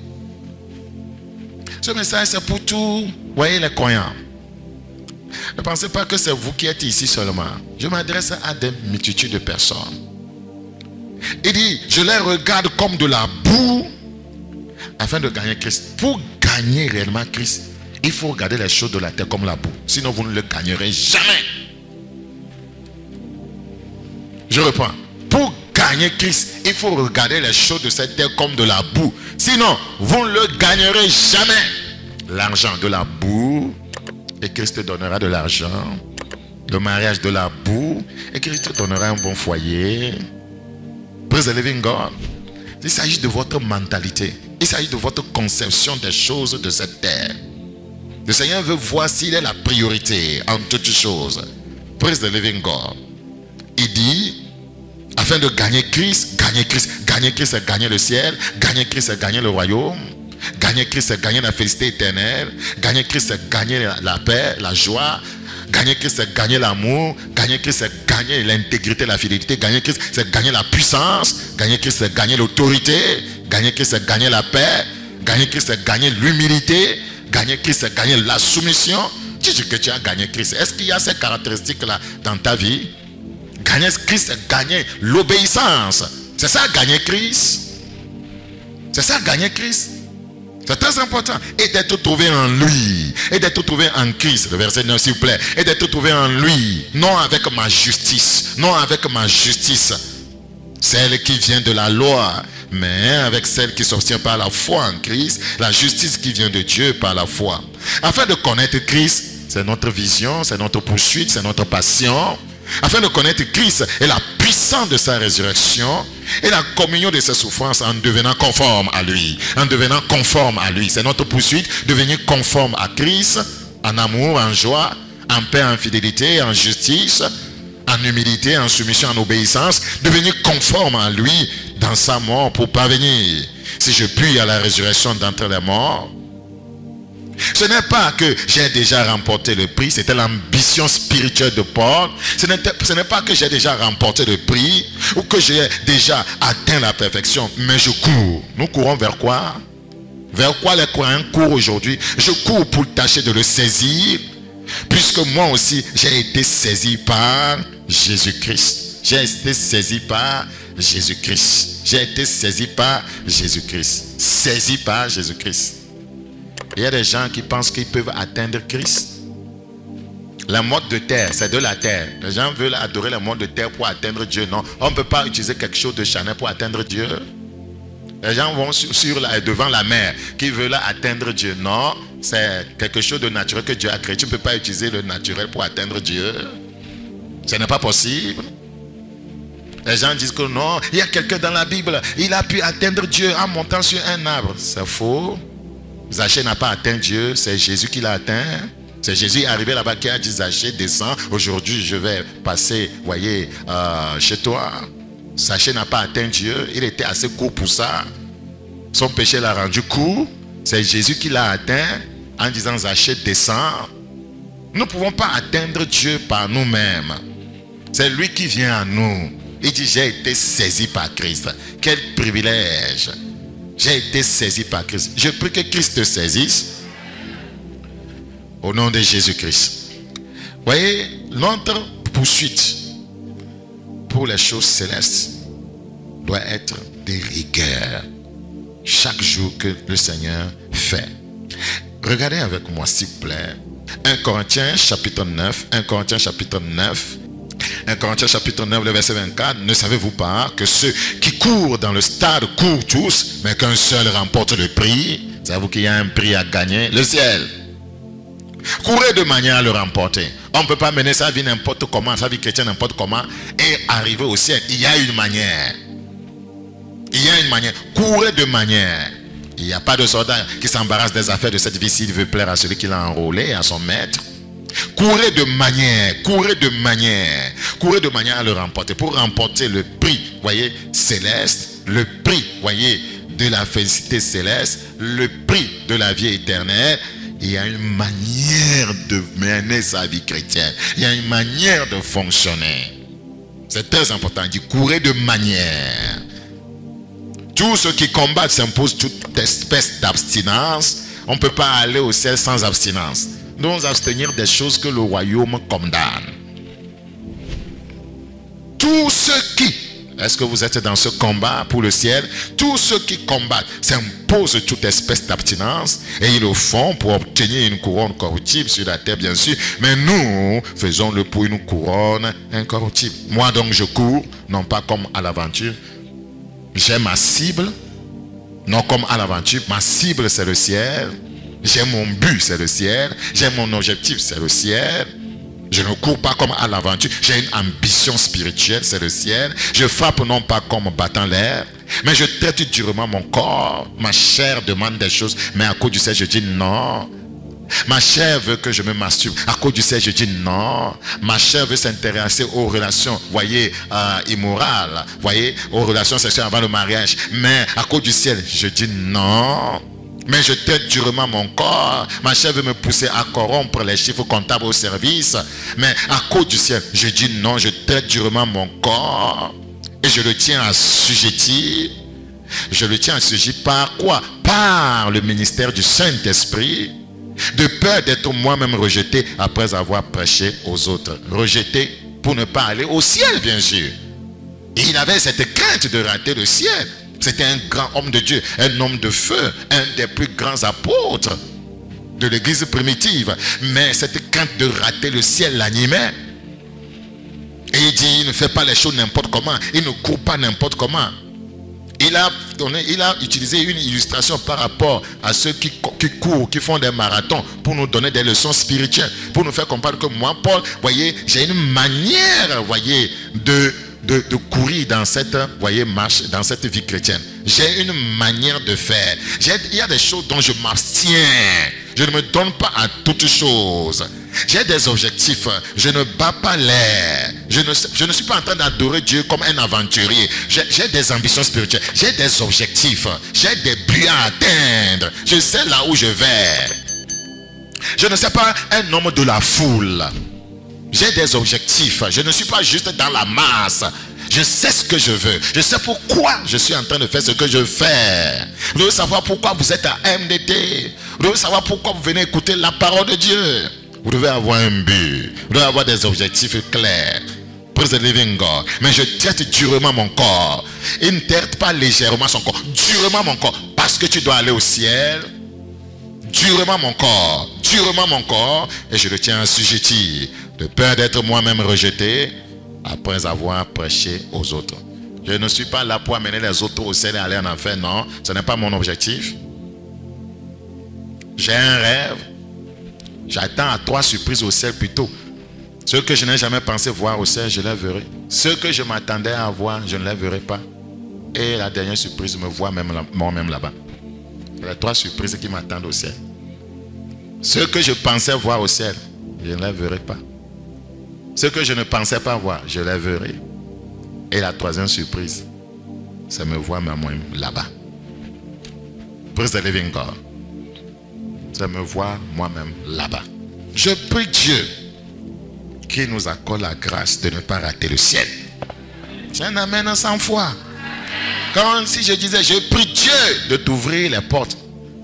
Ce message c'est pour tous, voyez, les croyants. Ne pensez pas que c'est vous qui êtes ici seulement. Je m'adresse à des multitudes de personnes. Il dit, je les regarde comme de la boue afin de gagner Christ. Pour gagner réellement Christ, il faut regarder les choses de la terre comme la boue. Sinon, vous ne le gagnerez jamais. Je reprends. Pour gagner Christ, il faut regarder les choses de cette terre comme de la boue. Sinon, vous ne le gagnerez jamais. L'argent de la boue. Et Christ te donnera de l'argent. Le mariage de la boue. Et Christ te donnera un bon foyer. Praise the living God. Il s'agit de votre mentalité. Il s'agit de votre conception des choses de cette terre. Le Seigneur veut voir s'il est la priorité en toutes choses. Praise the living God. Il dit, afin de gagner Christ, c'est gagner le ciel. Gagner Christ, c'est gagner le royaume. Gagner Christ, c'est gagner la félicité éternelle. Gagner Christ, c'est gagner la paix, la joie, Gagner Christ, c'est gagner l'amour. Gagner Christ, c'est gagner l'intégrité, la fidélité. Gagner Christ, c'est gagner la puissance. Gagner Christ, c'est gagner l'autorité. Gagner Christ, c'est gagner la paix. Gagner Christ, c'est gagner l'humilité. Gagner Christ, c'est gagner la soumission. Tu dis que tu as gagné Christ. Est-ce qu'il y a ces caractéristiques-là dans ta vie? Gagner Christ, c'est gagner l'obéissance. C'est ça, gagner Christ. C'est ça, gagner Christ. C'est très important. Et d'être trouvé en lui. Et d'être trouvé en Christ. Le verset 9, s'il vous plaît. Et d'être trouvé en lui. Non avec ma justice. Non avec ma justice. Celle qui vient de la loi. Mais avec celle qui s'obtient par la foi en Christ. La justice qui vient de Dieu par la foi. Afin de connaître Christ, c'est notre vision, c'est notre poursuite, c'est notre passion. Afin de connaître Christ et la puissance de sa résurrection et la communion de ses souffrances en devenant conforme à lui. En devenant conforme à lui. C'est notre poursuite, devenir conforme à Christ, en amour, en joie, en paix, en fidélité, en justice, en humilité, en soumission, en obéissance. Devenir conforme à lui dans sa mort pour parvenir. Si je puis à la résurrection d'entre les morts, ce n'est pas que j'ai déjà remporté le prix, c'était l'ambition spirituelle de Paul. Ce n'est pas que j'ai déjà remporté le prix ou que j'ai déjà atteint la perfection, mais je cours. Nous courons vers quoi? Vers quoi les croyants courent aujourd'hui? Je cours pour tâcher de le saisir, puisque moi aussi j'ai été saisi par Jésus-Christ. J'ai été saisi par Jésus-Christ. J'ai été saisi par Jésus-Christ. Saisi par Jésus-Christ. Il y a des gens qui pensent qu'ils peuvent atteindre Christ. La mode de terre, c'est de la terre. Les gens veulent adorer la mode de terre pour atteindre Dieu. Non, on ne peut pas utiliser quelque chose de charnel pour atteindre Dieu. Les gens vont devant la mer qui veulent atteindre Dieu. Non, c'est quelque chose de naturel que Dieu a créé. Tu ne peux pas utiliser le naturel pour atteindre Dieu. Ce n'est pas possible. Les gens disent que non, il y a quelqu'un dans la Bible, il a pu atteindre Dieu en montant sur un arbre. C'est faux. Zachée n'a pas atteint Dieu, c'est Jésus qui l'a atteint. C'est Jésus arrivé là-bas qui a dit Zachée, descends, aujourd'hui je vais passer, voyez, chez toi. Zachée n'a pas atteint Dieu, il était assez court pour ça. Son péché l'a rendu court. C'est Jésus qui l'a atteint en disant Zachée, descends. Nous ne pouvons pas atteindre Dieu par nous-mêmes. C'est lui qui vient à nous. Il dit j'ai été saisi par Christ. Quel privilège! J'ai été saisi par Christ. Je prie que Christ te saisisse. Au nom de Jésus-Christ. Voyez, notre poursuite pour les choses célestes doit être de rigueur. Chaque jour que le Seigneur fait. Regardez avec moi s'il vous plaît. 1 Corinthiens chapitre 9. 1 Corinthiens chapitre 9. 1 Corinthiens chapitre 9, le verset 24. Ne savez-vous pas que ceux qui courent dans le stade courent tous, mais qu'un seul remporte le prix? Savez-vous qu'il y a un prix à gagner? Le ciel. Courez de manière à le remporter. On ne peut pas mener sa vie n'importe comment, sa vie chrétienne n'importe comment, et arriver au ciel. Il y a une manière. Il y a une manière. Courez de manière. Il n'y a pas de soldat qui s'embarrasse des affaires de cette vie s'il veut plaire à celui qui l'a enrôlé, à son maître. Courez de manière, courez de manière à le remporter. Pour remporter le prix, voyez, céleste, le prix, voyez, de la félicité céleste, le prix de la vie éternelle. Il y a une manière de mener sa vie chrétienne. Il y a une manière de fonctionner. C'est très important. Il dit, courez de manière. Tous ceux qui combattent s'imposent toute espèce d'abstinence. On ne peut pas aller au ciel sans abstinence. Nous abstenir des choses que le royaume condamne. Tous ceux qui, est-ce que vous êtes dans ce combat pour le ciel? Tous ceux qui combattent s'imposent toute espèce d'abstinence et ils le font pour obtenir une couronne corruptible sur la terre, bien sûr. Mais nous faisons le pour une couronne incorruptible. Moi donc je cours, non pas comme à l'aventure. J'ai ma cible, non comme à l'aventure. Ma cible c'est le ciel. J'ai mon but, c'est le ciel. J'ai mon objectif, c'est le ciel. Je ne cours pas comme à l'aventure. J'ai une ambition spirituelle, c'est le ciel. Je frappe non pas comme battant l'air, mais je traite durement mon corps. Ma chair demande des choses, mais à cause du ciel, je dis non. Ma chair veut que je me masturbe. À cause du ciel, je dis non. Ma chair veut s'intéresser aux relations, voyez, immorales, voyez, aux relations sexuelles avant le mariage. Mais à cause du ciel, je dis non. mais je traite durement mon corps. Ma chair veut me pousser à corrompre les chiffres comptables au service. Mais à cause du ciel, je dis non, je traite durement mon corps. Et je le tiens assujetti. Je le tiens assujetti par quoi? Par le ministère du Saint-Esprit. De peur d'être moi-même rejeté après avoir prêché aux autres. Rejeté pour ne pas aller au ciel, bien sûr. Et il avait cette crainte de rater le ciel. C'était un grand homme de Dieu, un homme de feu, un des plus grands apôtres de l'église primitive. Mais cette crainte de rater le ciel l'animait. Et il dit, il ne fait pas les choses n'importe comment. Il ne court pas n'importe comment. Il a utilisé une illustration par rapport à ceux qui courent, qui font des marathons, pour nous donner des leçons spirituelles, pour nous faire comprendre que moi, Paul, voyez, j'ai une manière, voyez, de courir dans cette, voyez, marche, dans cette vie chrétienne. J'ai une manière de faire. Il y a des choses dont je m'abstiens. Je ne me donne pas à toutes choses. J'ai des objectifs. Je ne bats pas l'air. Je ne suis pas en train d'adorer Dieu comme un aventurier. J'ai des ambitions spirituelles. J'ai des objectifs. J'ai des buts à atteindre. Je sais là où je vais. Je ne suis pas un homme de la foule. J'ai des objectifs. Je ne suis pas juste dans la masse. Je sais ce que je veux. Je sais pourquoi je suis en train de faire ce que je fais. Vous devez savoir pourquoi vous êtes à MDT. Vous devez savoir pourquoi vous venez écouter la parole de Dieu. Vous devez avoir un but. Vous devez avoir des objectifs clairs. Praise the living God. Mais je traite durement mon corps. Il ne traite pas légèrement son corps. Durement mon corps. Parce que tu dois aller au ciel. Durement mon corps. Durement mon corps. Et je le tiens assujetti. De peur d'être moi-même rejeté. Après avoir prêché aux autres. Je ne suis pas là pour amener les autres au ciel et aller en enfer. Non, ce n'est pas mon objectif. J'ai un rêve. J'attends à 3 surprises au ciel plutôt. Ceux que je n'ai jamais pensé voir au ciel, je les verrai. Ceux que je m'attendais à voir, je ne les verrai pas. Et la dernière surprise me voit moi-même là-bas. Les 3 surprises qui m'attendent au ciel. Ceux que je pensais voir au ciel, je ne les verrai pas. Ce que je ne pensais pas voir, je les verrai. Et la 3e surprise, c'est me voir moi-même là-bas. Praise the living God. C'est me voir moi-même là-bas. Je prie Dieu qui nous accorde la grâce de ne pas rater le ciel. C'est un amen sans foi. Quand si je disais, je prie Dieu de t'ouvrir les portes,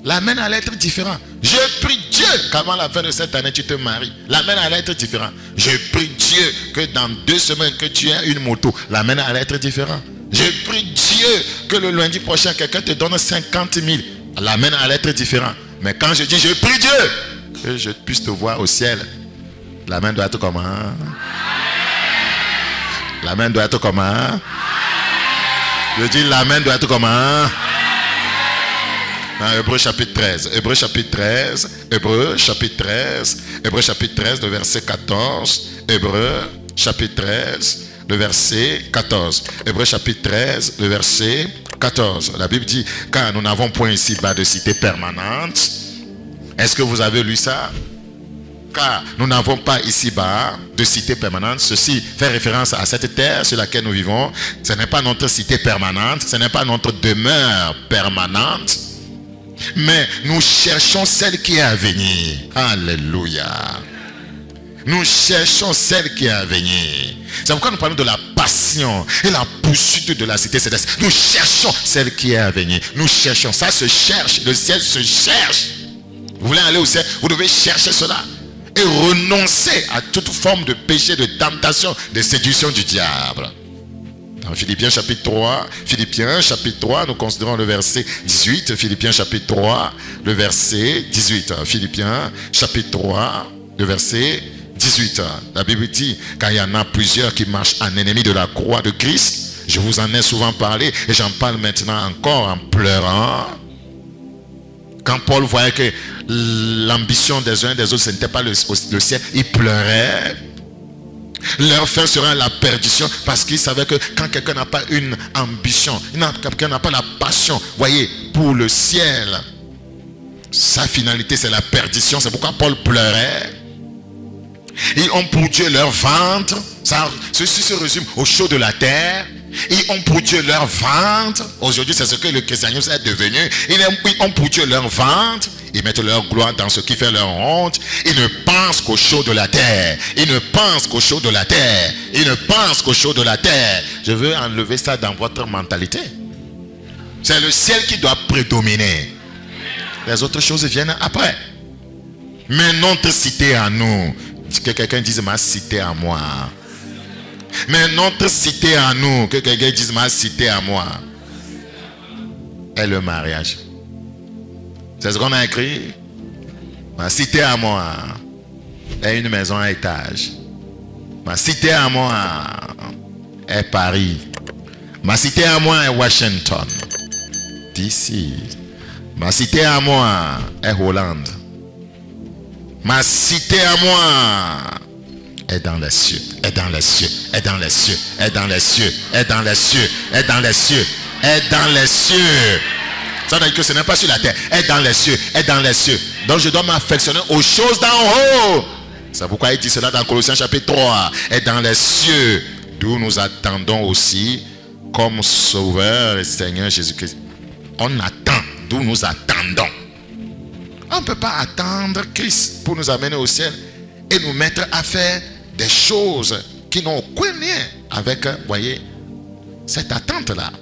l'amen allait être différent. Je prie Dieu qu'avant la fin de cette année, tu te maries. L'amen allait être différent. Je prie Dieu que dans 2 semaines, que tu aies une moto. L'amen allait être différent. Je prie Dieu que le lundi prochain, quelqu'un te donne 50 000. L'amen allait être différent. Mais quand je dis, je prie Dieu que je puisse te voir au ciel, l'amen doit être comment? L'amen doit être comment? Je dis, l'amen doit être comment? Dans Hébreux chapitre 13. Hébreux chapitre 13. Hébreux chapitre 13. Hébreux chapitre 13, le verset 14. Hébreux chapitre 13, le verset 14. Hébreux chapitre 13, le verset 14. La Bible dit, car nous n'avons point ici-bas de cité permanente. Est-ce que vous avez lu ça? Car nous n'avons pas ici-bas de cité permanente. Ceci fait référence à cette terre sur laquelle nous vivons. Ce n'est pas notre cité permanente. Ce n'est pas notre demeure permanente. Mais nous cherchons celle qui est à venir. Alléluia. Nous cherchons celle qui est à venir. C'est pourquoi nous parlons de la passion et la poursuite de la cité céleste. Nous cherchons celle qui est à venir. Nous cherchons. Ça se cherche. Le ciel se cherche. Vous voulez aller au ciel? Vous devez chercher cela. Et renoncer à toute forme de péché, de tentation, de séduction du diable. Dans Philippiens chapitre 3, Philippiens chapitre 3, nous considérons le verset 18. Philippiens chapitre 3, le verset 18. Philippiens chapitre 3, le verset 18. La Bible dit, quand il y en a plusieurs qui marchent en ennemi de la croix de Christ, je vous en ai souvent parlé et j'en parle maintenant encore en pleurant. Quand Paul voyait que l'ambition des uns et des autres, ce n'était pas le ciel, il pleurait. Leur fin sera la perdition parce qu'ils savaient que quand quelqu'un n'a pas une ambition, quelqu'un n'a pas la passion, voyez, pour le ciel, sa finalité c'est la perdition. C'est pourquoi Paul pleurait. Ils ont pour Dieu leur ventre. Ceci se résume aux choses de la terre. Ils ont pour Dieu leur ventre. Aujourd'hui, c'est ce que le christianisme est devenu. Ils ont pour Dieu leur ventre. Ils mettent leur gloire dans ce qui fait leur honte. Ils ne pensent qu'aux choses de la terre. Ils ne pensent qu'aux choses de la terre. Ils ne pensent qu'aux choses de la terre. Je veux enlever ça dans votre mentalité. C'est le ciel qui doit prédominer. Les autres choses viennent après. Mais notre cité à nous. Que quelqu'un dise ma cité à moi. Mais notre cité à nous. Que quelqu'un dise ma cité à moi. Est le mariage. C'est ce qu'on a écrit. Ma cité à moi est une maison à étage. Ma cité à moi est Paris. Ma cité à moi est Washington. D'ici. Ma cité à moi est Hollande. Ma cité à moi est dans les cieux, est dans les cieux, est dans les cieux, est dans les cieux, est dans les cieux, est dans les cieux, est dans les cieux. Ça veut dire que ce n'est pas sur la terre, est dans les cieux, est dans les cieux. Donc je dois m'affectionner aux choses d'en haut. C'est pourquoi il dit cela dans Colossiens chapitre 3. Est dans les cieux, d'où nous attendons aussi comme Sauveur et Seigneur Jésus-Christ. On attend, d'où nous attendons. On ne peut pas attendre Christ pour nous amener au ciel et nous mettre à faire des choses qui n'ont aucun lien avec, voyez, cette attente-là.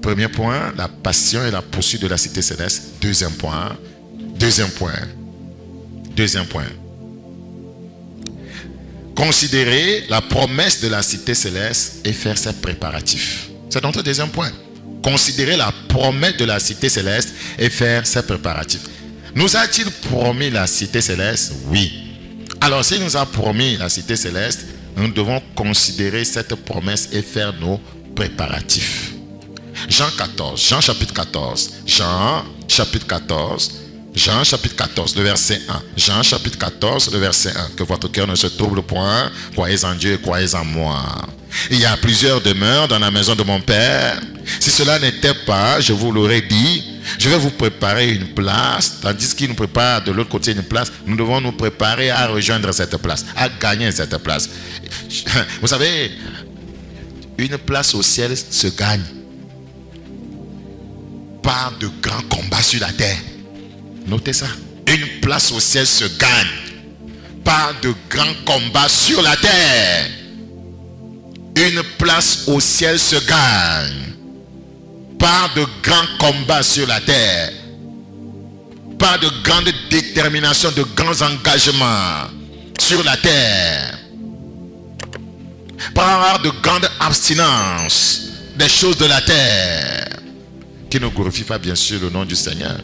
Premier point, la passion et la poursuite de la cité céleste. Deuxième point. Considérer la promesse de la cité céleste et faire ses préparatifs. C'est notre deuxième point. Considérer la promesse de la cité céleste et faire ses préparatifs. Nous a-t-il promis la cité céleste? Oui. Alors, s'il nous a promis la cité céleste, nous devons considérer cette promesse et faire nos préparatifs. Jean chapitre 14, le verset 1. Jean chapitre 14, le verset 1. Que votre cœur ne se trouble point, croyez en Dieu et croyez en moi. Il y a plusieurs demeures dans la maison de mon Père. Si cela n'était pas, je vous l'aurais dit, je vais vous préparer une place. Tandis qu'il nous prépare de l'autre côté une place, nous devons nous préparer à rejoindre cette place, à gagner cette place. Vous savez, une place au ciel se gagne par de grands combats sur la terre. Notez ça. Une place au ciel se gagne par de grands combats sur la terre. Une place au ciel se gagne par de grands combats sur la terre, par de grandes déterminations, de grands engagements sur la terre, par de grandes abstinences des choses de la terre qui ne glorifient pas bien sûr le nom du Seigneur.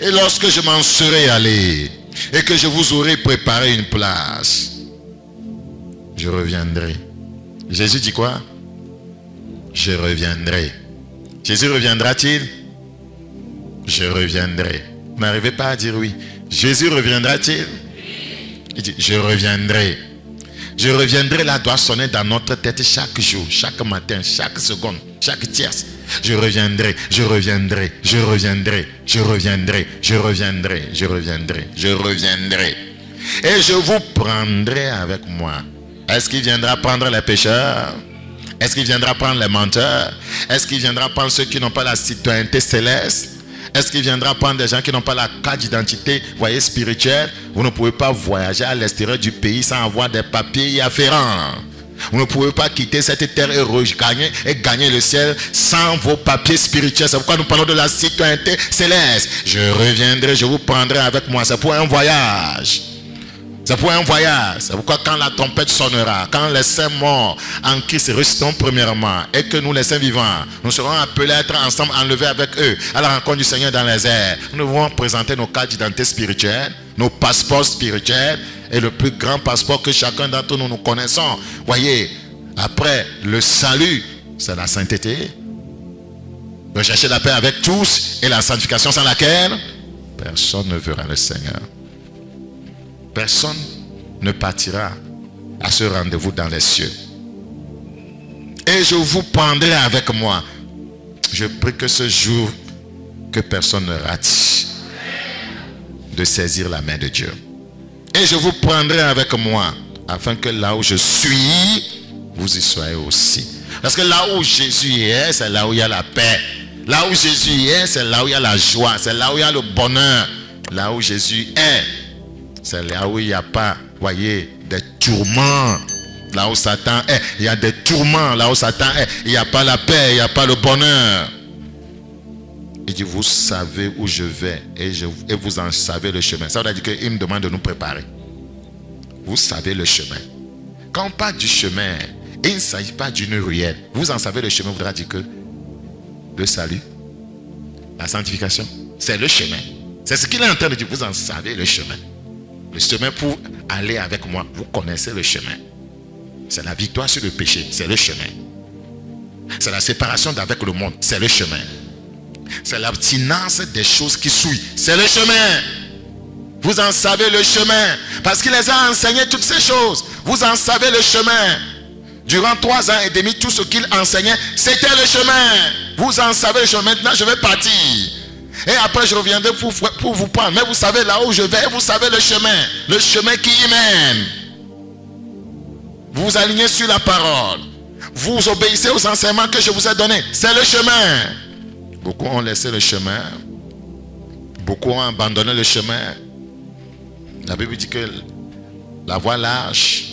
Et lorsque je m'en serai allé et que je vous aurai préparé une place, je reviendrai. Jésus dit quoi? Je reviendrai. Jésus reviendra-t-il? Je reviendrai. Vous n'arrivez pas à dire oui. Jésus reviendra-t-il? Il dit, je reviendrai. Je reviendrai là doit sonner dans notre tête chaque jour, chaque matin, chaque seconde, chaque tierce. Je reviendrai, je reviendrai, je reviendrai, je reviendrai, je reviendrai, je reviendrai, je reviendrai. Et je vous prendrai avec moi. Est-ce qu'il viendra prendre les pécheurs? Est-ce qu'il viendra prendre les menteurs? Est-ce qu'il viendra prendre ceux qui n'ont pas la citoyenneté céleste? Est-ce qu'il viendra prendre des gens qui n'ont pas la carte d'identité, voyez, spirituelle? Vous ne pouvez pas voyager à l'extérieur du pays sans avoir des papiers y afférents. Vous ne pouvez pas quitter cette terre et gagner le ciel sans vos papiers spirituels. C'est pourquoi nous parlons de la citoyenneté céleste. Je reviendrai, je vous prendrai avec moi. C'est pour un voyage. C'est pour un voyage. C'est pourquoi quand la trompette sonnera, quand les saints morts en Christ ressusciteront premièrement, et que nous les saints vivants, nous serons appelés à être ensemble, enlevés avec eux, à la rencontre du Seigneur dans les airs. Nous devons présenter nos cartes d'identité spirituelle, nos passeports spirituels, et le plus grand passeport que chacun d'entre nous connaissons. Voyez, après le salut, c'est la sainteté. Rechercher la paix avec tous et la sanctification sans laquelle personne ne verra le Seigneur. Personne ne partira à ce rendez-vous dans les cieux. Et je vous prendrai avec moi. Je prie que ce jour, que personne ne rate de saisir la main de Dieu. Et je vous prendrai avec moi, afin que là où je suis, vous y soyez aussi. Parce que là où Jésus est, c'est là où il y a la paix. Là où Jésus est, c'est là où il y a la joie. C'est là où il y a le bonheur. Là où Jésus est, c'est là où il n'y a pas, voyez, des tourments. Là où Satan est, il y a des tourments. Là où Satan est, il n'y a pas la paix, il n'y a pas le bonheur. Il dit, vous savez où je vais et vous en savez le chemin. Ça veut dire qu'il me demande de nous préparer. Vous savez le chemin. Quand on parle du chemin, il ne s'agit pas d'une ruelle. Vous en savez le chemin, voudra dire que le salut, la sanctification, c'est le chemin. C'est ce qu'il est en train de dire. Vous en savez le chemin. Le chemin pour aller avec moi, vous connaissez le chemin. C'est la victoire sur le péché, c'est le chemin. C'est la séparation d'avec le monde, c'est le chemin. C'est l'abstinence des choses qui souillent, c'est le chemin. Vous en savez le chemin, parce qu'il les a enseigné toutes ces choses. Vous en savez le chemin. Durant 3 ans et demi, tout ce qu'il enseignait, c'était le chemin. Vous en savez le chemin. Maintenant, je vais partir. Et après, je reviendrai pour vous prendre. Mais vous savez là où je vais, vous savez le chemin qui y mène. Vous vous alignez sur la parole. Vous obéissez aux enseignements que je vous ai donnés. C'est le chemin. Beaucoup ont laissé le chemin. Beaucoup ont abandonné le chemin. La Bible dit que la voie large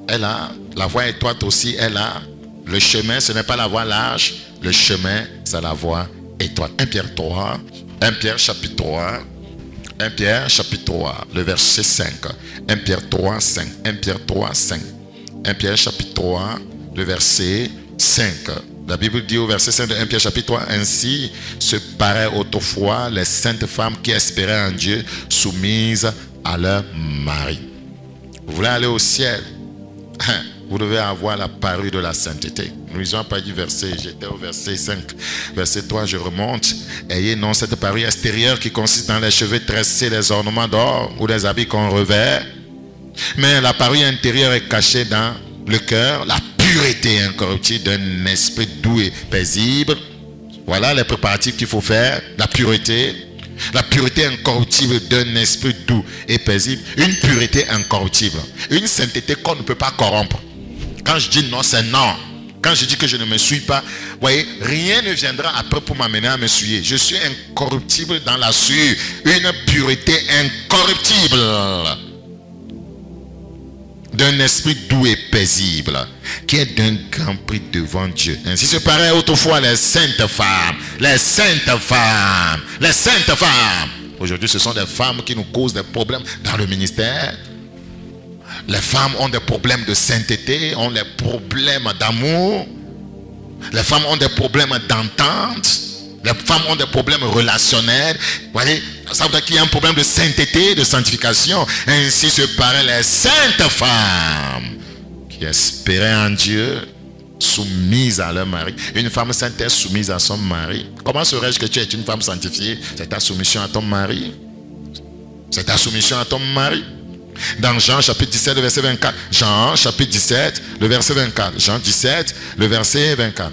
est là. La voie étroite aussi est là. Le chemin, ce n'est pas la voie large. Le chemin, c'est la voie étroite. 1 Pierre 3. 1 Pierre chapitre 3. 1 Pierre chapitre 3. Le verset 5. 1 Pierre 3, 5. 1 Pierre 3, 5. 1 Pierre chapitre 3. Le verset 5. La Bible dit au verset 5 de 1 Pierre chapitre 3, ainsi se paraît autrefois les saintes femmes qui espéraient en Dieu, soumises à leur mari. Vous voulez aller au ciel? Vous devez avoir la parure de la sainteté. Nous lisons pas du verset, j'étais au verset 5. Verset 3, je remonte. Ayez non cette parure extérieure qui consiste dans les cheveux tressés, les ornements d'or ou les habits qu'on revêt. Mais la parure intérieure est cachée dans le cœur, la pureté incorruptible d'un esprit doux et paisible. Voilà les préparatifs qu'il faut faire. La pureté incorruptible d'un esprit doux et paisible. Une pureté incorruptible. Une sainteté qu'on ne peut pas corrompre. Quand je dis non, c'est non. Quand je dis que je ne me suis pas, vous voyez, rien ne viendra après pour m'amener à me souiller. Je suis incorruptible dans la souillure. Une pureté incorruptible d'un esprit doux et paisible, qui est d'un grand prix devant Dieu. Ainsi se paraît autrefois les saintes femmes. Les saintes femmes. Les saintes femmes. Aujourd'hui, ce sont des femmes qui nous causent des problèmes dans le ministère. Les femmes ont des problèmes de sainteté, ont des problèmes d'amour. Les femmes ont des problèmes d'entente. Les femmes ont des problèmes relationnels. Vous voyez, ça veut dire qu'il y a un problème de sainteté, de sanctification. Ainsi se paraît les saintes femmes qui espéraient en Dieu, soumises à leur mari. Une femme sainte est soumise à son mari. Comment saurais-je que tu es une femme sanctifiée? C'est ta soumission à ton mari. C'est ta soumission à ton mari. Dans Jean chapitre 17, le verset 24. Jean chapitre 17, le verset 24. Jean 17, le verset 24.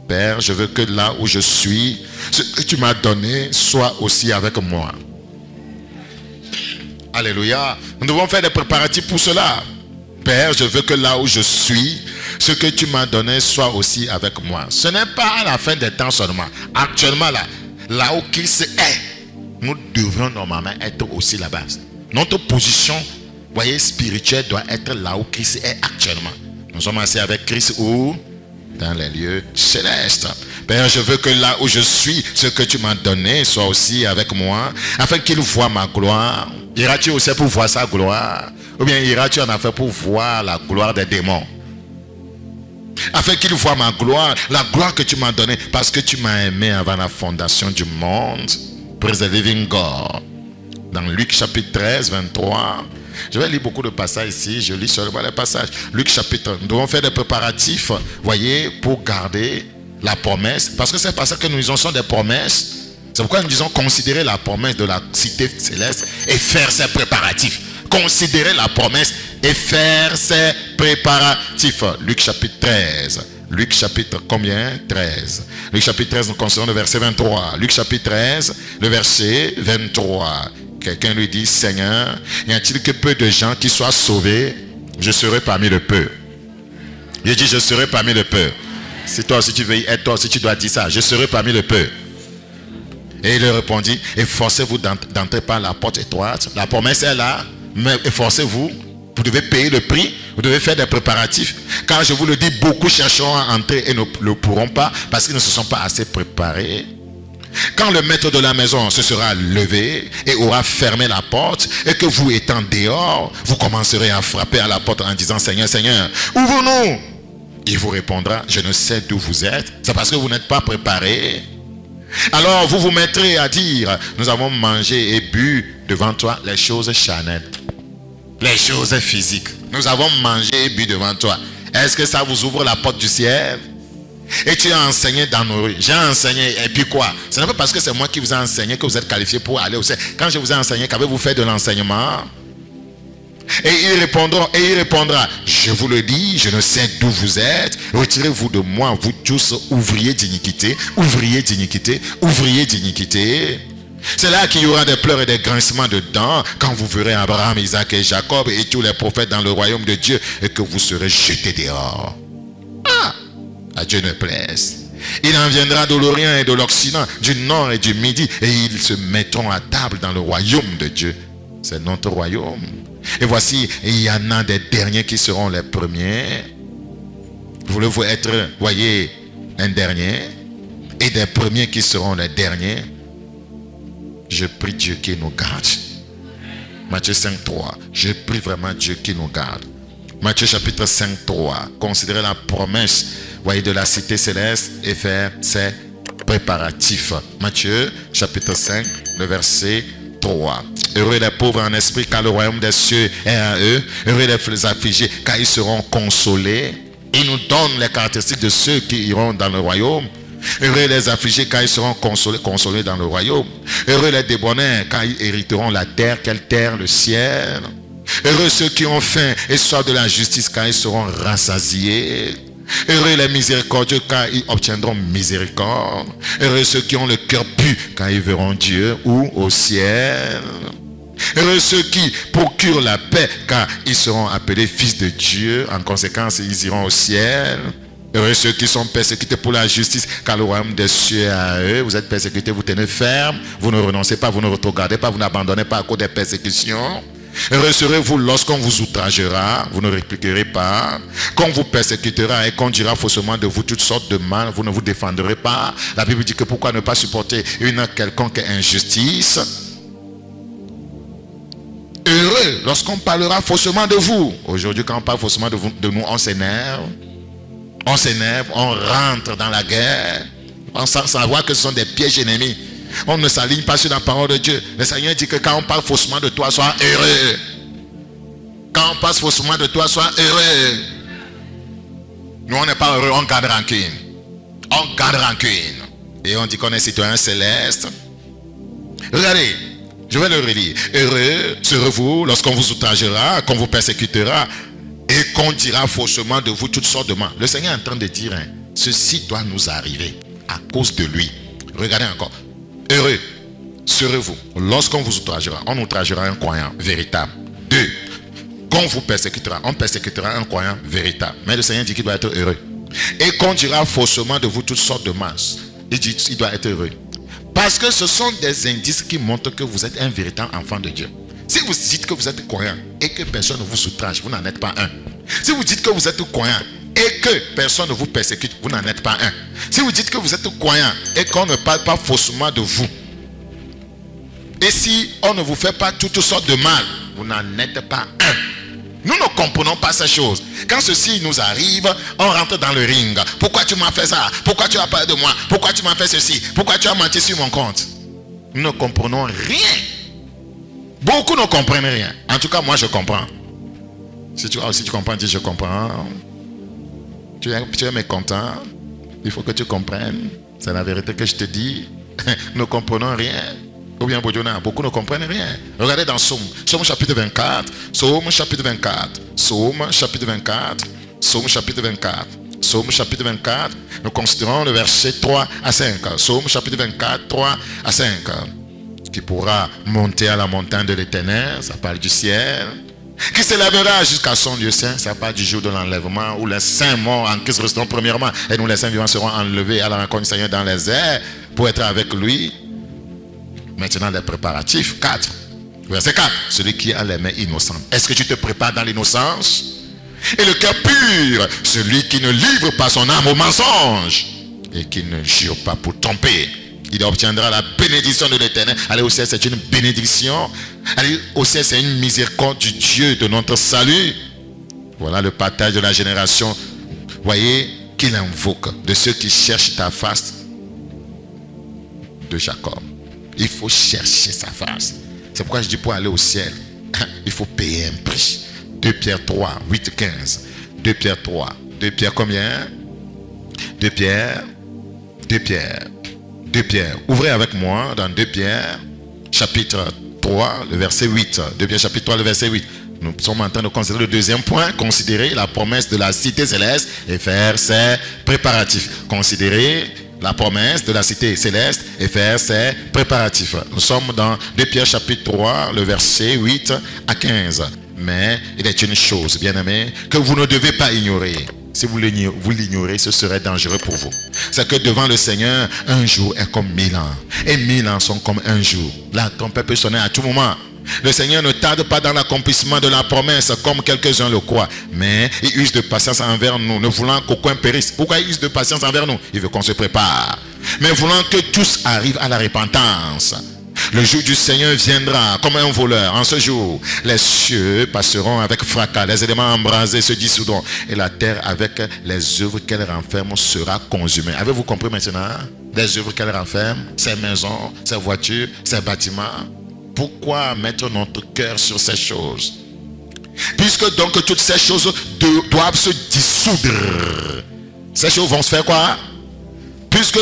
Père, je veux que là où je suis, ce que tu m'as donné soit aussi avec moi. Alléluia. Nous devons faire des préparatifs pour cela. Père, je veux que là où je suis, ce que tu m'as donné soit aussi avec moi. Ce n'est pas à la fin des temps seulement. Actuellement, là où Christ est, nous devrions normalement être aussi là-bas. Notre position, voyez, spirituelle doit être là où Christ est actuellement. Nous sommes assis avec Christ où? Dans les lieux célestes. Père, je veux que là où je suis, ce que tu m'as donné soit aussi avec moi, afin qu'il voie ma gloire. Iras-tu aussi pour voir sa gloire? Ou bien iras-tu en affaire pour voir la gloire des démons? Afin qu'il voie ma gloire, la gloire que tu m'as donnée, parce que tu m'as aimé avant la fondation du monde. Praise the living God. Dans Luc chapitre 13, 23. Je vais lire beaucoup de passages ici. Je lis seulement les passages. Luc chapitre. Nous devons faire des préparatifs, voyez, pour garder la promesse. Parce que ces passages que nous lisons sont des promesses. C'est pourquoi nous disons considérer la promesse de la cité céleste et faire ses préparatifs. Considérer la promesse et faire ses préparatifs. Luc chapitre 13. Luc chapitre combien? 13. Luc chapitre 13, nous considérons le verset 23. Luc chapitre 13, le verset 23. quelqu'un lui dit, Seigneur, y a-t-il que peu de gens qui soient sauvés? Je serai parmi le peu. Il dit, je serai parmi le peu. Si toi aussi tu veux y être, toi aussi tu dois dire ça. Je serai parmi le peu. Et il leur répondit, efforcez-vous d'entrer par la porte étroite. La promesse est là, mais efforcez-vous. Vous devez payer le prix. Vous devez faire des préparatifs. Quand je vous le dis, beaucoup chercheront à entrer et ne le pourront pas parce qu'ils ne se sont pas assez préparés. Quand le maître de la maison se sera levé et aura fermé la porte, et que vous étant dehors, vous commencerez à frapper à la porte en disant, Seigneur, Seigneur, ouvre-nous. Il vous répondra, je ne sais d'où vous êtes. C'est parce que vous n'êtes pas préparés. Alors vous vous mettrez à dire, nous avons mangé et bu devant toi les choses charnelles, les choses physiques. Nous avons mangé et bu devant toi. Est-ce que ça vous ouvre la porte du ciel? Et tu as enseigné dans nos rues. J'ai enseigné, et puis quoi? Ce n'est pas parce que c'est moi qui vous ai enseigné que vous êtes qualifié pour aller au ciel. Quand je vous ai enseigné, qu'avez-vous fait de l'enseignement? Et il répondra, je vous le dis, je ne sais d'où vous êtes. Retirez-vous de moi, vous tous ouvriers d'iniquité, ouvriers d'iniquité, ouvriers d'iniquité. C'est là qu'il y aura des pleurs et des grincements de dents quand vous verrez Abraham, Isaac et Jacob et tous les prophètes dans le royaume de Dieu et que vous serez jetés dehors. Ah! À Dieu ne plaise. Il en viendra de l'Orient et de l'Occident, du Nord et du Midi, et ils se mettront à table dans le royaume de Dieu. C'est notre royaume. Et voici, il y en a des derniers qui seront les premiers. Voulez-vous être, voyez, un dernier? Et des premiers qui seront les derniers? Je prie Dieu qui nous garde. Matthieu 5.3. Je prie vraiment Dieu qui nous garde. Matthieu chapitre 5.3. Considérez la promesse, voyez, de la cité céleste et faire ses préparatifs. Matthieu chapitre 5, le verset 3. Heureux les pauvres en esprit, car le royaume des cieux est à eux. Heureux les affligés, car ils seront consolés. Il nous donne les caractéristiques de ceux qui iront dans le royaume. Heureux les affligés, car ils seront consolés dans le royaume. Heureux les débonnaires, car ils hériteront la terre. Quelle terre? Le ciel. Heureux ceux qui ont faim et soif de la justice, car ils seront rassasiés. Heureux les miséricordieux, car ils obtiendront miséricorde. Heureux ceux qui ont le cœur pur, car ils verront Dieu ou au ciel. Heureux ceux qui procurent la paix, car ils seront appelés fils de Dieu. En conséquence, ils iront au ciel. Heureux ceux qui sont persécutés pour la justice, car le royaume des cieux est à eux. Vous êtes persécutés, vous tenez ferme, vous ne renoncez pas, vous ne retrogradez pas, vous n'abandonnez pas à cause des persécutions. Heureux serez-vous lorsqu'on vous outragera, vous ne répliquerez pas. Qu'on vous persécutera et qu'on dira faussement de vous toutes sortes de mal, vous ne vous défendrez pas. La Bible dit que pourquoi ne pas supporter une quelconque injustice? Heureux lorsqu'on parlera faussement de vous. Aujourd'hui, quand on parle faussement de nous, on s'énerve. On s'énerve, on rentre dans la guerre. On sans savoir que ce sont des pièges ennemis. On ne s'aligne pas sur la parole de Dieu. Le Seigneur dit que quand on parle faussement de toi, sois heureux. Quand on parle faussement de toi, sois heureux. Nous, on n'est pas heureux, on garde rancune. On garde rancune. Et on dit qu'on est citoyen céleste. Regardez, je vais le relire. Heureux serez-vous lorsqu'on vous outragera, qu'on vous persécutera et qu'on dira faussement de vous toutes sortes de mal. Le Seigneur est en train de dire, hein, ceci doit nous arriver à cause de lui. Regardez encore. Heureux serez-vous lorsqu'on vous outragera. On outragera un croyant véritable. 2. Qu'on vous persécutera. On persécutera un croyant véritable. Mais le Seigneur dit qu'il doit être heureux. Et qu'on dira faussement de vous toutes sortes de mal. Il dit qu'il doit être heureux. Parce que ce sont des indices qui montrent que vous êtes un véritable enfant de Dieu. Si vous dites que vous êtes croyant et que personne ne vous outrage, vous n'en êtes pas un. Si vous dites que vous êtes croyant et que personne ne vous persécute, vous n'en êtes pas un. Si vous dites que vous êtes croyant et qu'on ne parle pas faussement de vous, et si on ne vous fait pas toutes sortes de mal, vous n'en êtes pas un. Nous ne comprenons pas ces choses. Quand ceci nous arrive, on rentre dans le ring. Pourquoi tu m'as fait ça? Pourquoi tu as parlé de moi? Pourquoi tu m'as fait ceci? Pourquoi tu as menti sur mon compte? Nous ne comprenons rien. Beaucoup ne comprennent rien. En tout cas, moi je comprends. Si tu comprends, dis je comprends. Tu es mécontent. Il faut que tu comprennes. C'est la vérité que je te dis. Nous ne comprenons rien. Ou bien beaucoup ne comprennent rien. Regardez dans Psaume chapitre 24. Psaume chapitre 24. Psaume chapitre 24. Psaume chapitre 24. Psaume chapitre 24. Nous considérons le verset 3 à 5. Psaume chapitre 24, 3 à 5. qui pourra monter à la montagne de l'Éternel, ça parle du ciel, qui s'élèvera jusqu'à son lieu saint, ça parle du jour de l'enlèvement, où les saints morts en Christ resteront premièrement, et nous les saints vivants serons enlevés à la rencontre du Seigneur dans les airs, pour être avec lui. Maintenant les préparatifs, 4. Verset 4, celui qui a les mains innocentes. Est-ce que tu te prépares dans l'innocence? Et le cœur pur, celui qui ne livre pas son âme au mensonge, et qui ne jure pas pour tromper. Il obtiendra la bénédiction de l'Éternel. Aller au ciel, c'est une bénédiction. Aller au ciel, c'est une miséricorde du Dieu de notre salut. Voilà le partage de la génération. Voyez qu'il invoque de ceux qui cherchent ta face de Jacob. Il faut chercher sa face. C'est pourquoi je dis pour aller au ciel, il faut payer un prix. 2 Pierre 3, 8, 15. 2 Pierre 3. 2 Pierre combien? 2 Pierre. 2 Pierre. 2 Pierre. Ouvrez avec moi dans 2 Pierre, chapitre 3, le verset 8. 2 Pierre, chapitre 3, le verset 8. Nous sommes en train de considérer le deuxième point. Considérer la promesse de la cité céleste et faire ses préparatifs. Considérer la promesse de la cité céleste et faire ses préparatifs. Nous sommes dans 2 Pierre chapitre 3, le verset 8 à 15. Mais il est une chose, bien-aimés, que vous ne devez pas ignorer. Si vous l'ignorez, ce serait dangereux pour vous. C'est que devant le Seigneur, un jour est comme 1000 ans. Et 1000 ans sont comme un jour. La trompette peut sonner à tout moment. Le Seigneur ne tarde pas dans l'accomplissement de la promesse, comme quelques-uns le croient. Mais il use de patience envers nous, ne voulant qu'aucun périsse. Pourquoi il use de patience envers nous? Il veut qu'on se prépare. Mais voulant que tous arrivent à la repentance. Le jour du Seigneur viendra comme un voleur. En ce jour, les cieux passeront avec fracas, les éléments embrasés se dissoudront, et la terre avec les œuvres qu'elle renferme sera consumée. Avez-vous compris maintenant? Les œuvres qu'elle renferme, ses maisons, ses voitures, ses bâtiments. Pourquoi mettre notre cœur sur ces choses? Puisque donc toutes ces choses doivent se dissoudre. Ces choses vont se faire quoi? Puisque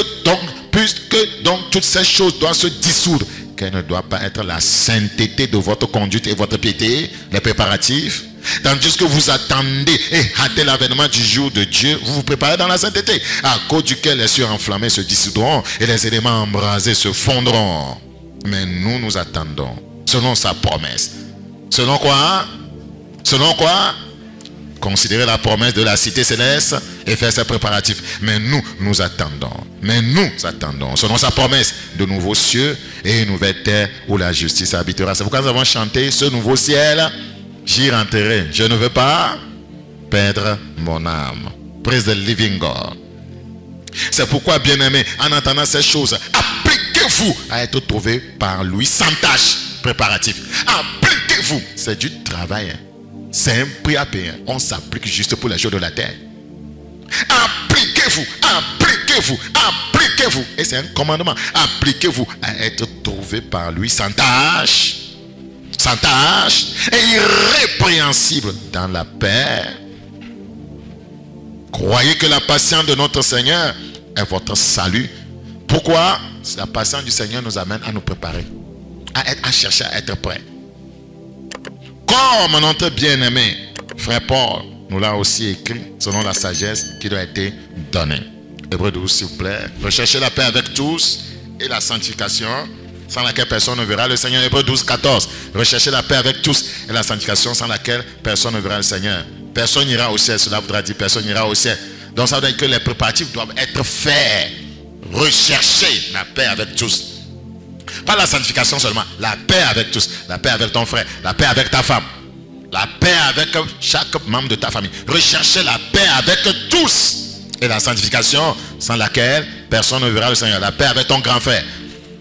donc toutes ces choses doivent se dissoudre. Quelle ne doit pas être la sainteté de votre conduite et votre piété, les préparatifs. Tandis que vous attendez et hâtez l'avènement du jour de Dieu, vous vous préparez dans la sainteté, à cause duquel les cieux enflammés se dissoudront et les éléments embrasés se fondront. Mais nous attendons, selon sa promesse. Selon quoi? Selon quoi? Considérer la promesse de la cité céleste et faire ses préparatifs. Mais nous attendons. Mais nous attendons, selon sa promesse, de nouveaux cieux et une nouvelle terre où la justice habitera. C'est pourquoi nous avons chanté ce nouveau ciel. J'y rentrerai. Je ne veux pas perdre mon âme. Praise the living God. C'est pourquoi, bien-aimés, en entendant ces choses, appliquez-vous à être trouvés par lui sans tâche. Préparatif. Appliquez-vous. C'est du travail. C'est un prix à payer. On s'applique juste pour les choses de la terre. Appliquez-vous, appliquez-vous, appliquez-vous. Et c'est un commandement. Appliquez-vous à être trouvé par lui sans tâche et irrépréhensible dans la paix. Croyez que la patience de notre Seigneur est votre salut. Pourquoi? La patience du Seigneur nous amène à nous préparer, à chercher à être prêts. Comme notre bien-aimé frère Paul nous l'a aussi écrit selon la sagesse qui lui a été donnée. Hébreux 12, s'il vous plaît. Recherchez la paix avec tous et la sanctification, sans laquelle personne ne verra le Seigneur. Hébreux 12, 14. Recherchez la paix avec tous et la sanctification, sans laquelle personne ne verra le Seigneur. Personne n'ira au ciel. Cela voudra dire personne n'ira au ciel. Donc ça veut dire que les préparatifs doivent être faits. Recherchez la paix avec tous. Pas la sanctification seulement, la paix avec tous. La paix avec ton frère, la paix avec ta femme, la paix avec chaque membre de ta famille. Recherchez la paix avec tous. Et la sanctification sans laquelle personne ne verra le Seigneur. La paix avec ton grand frère.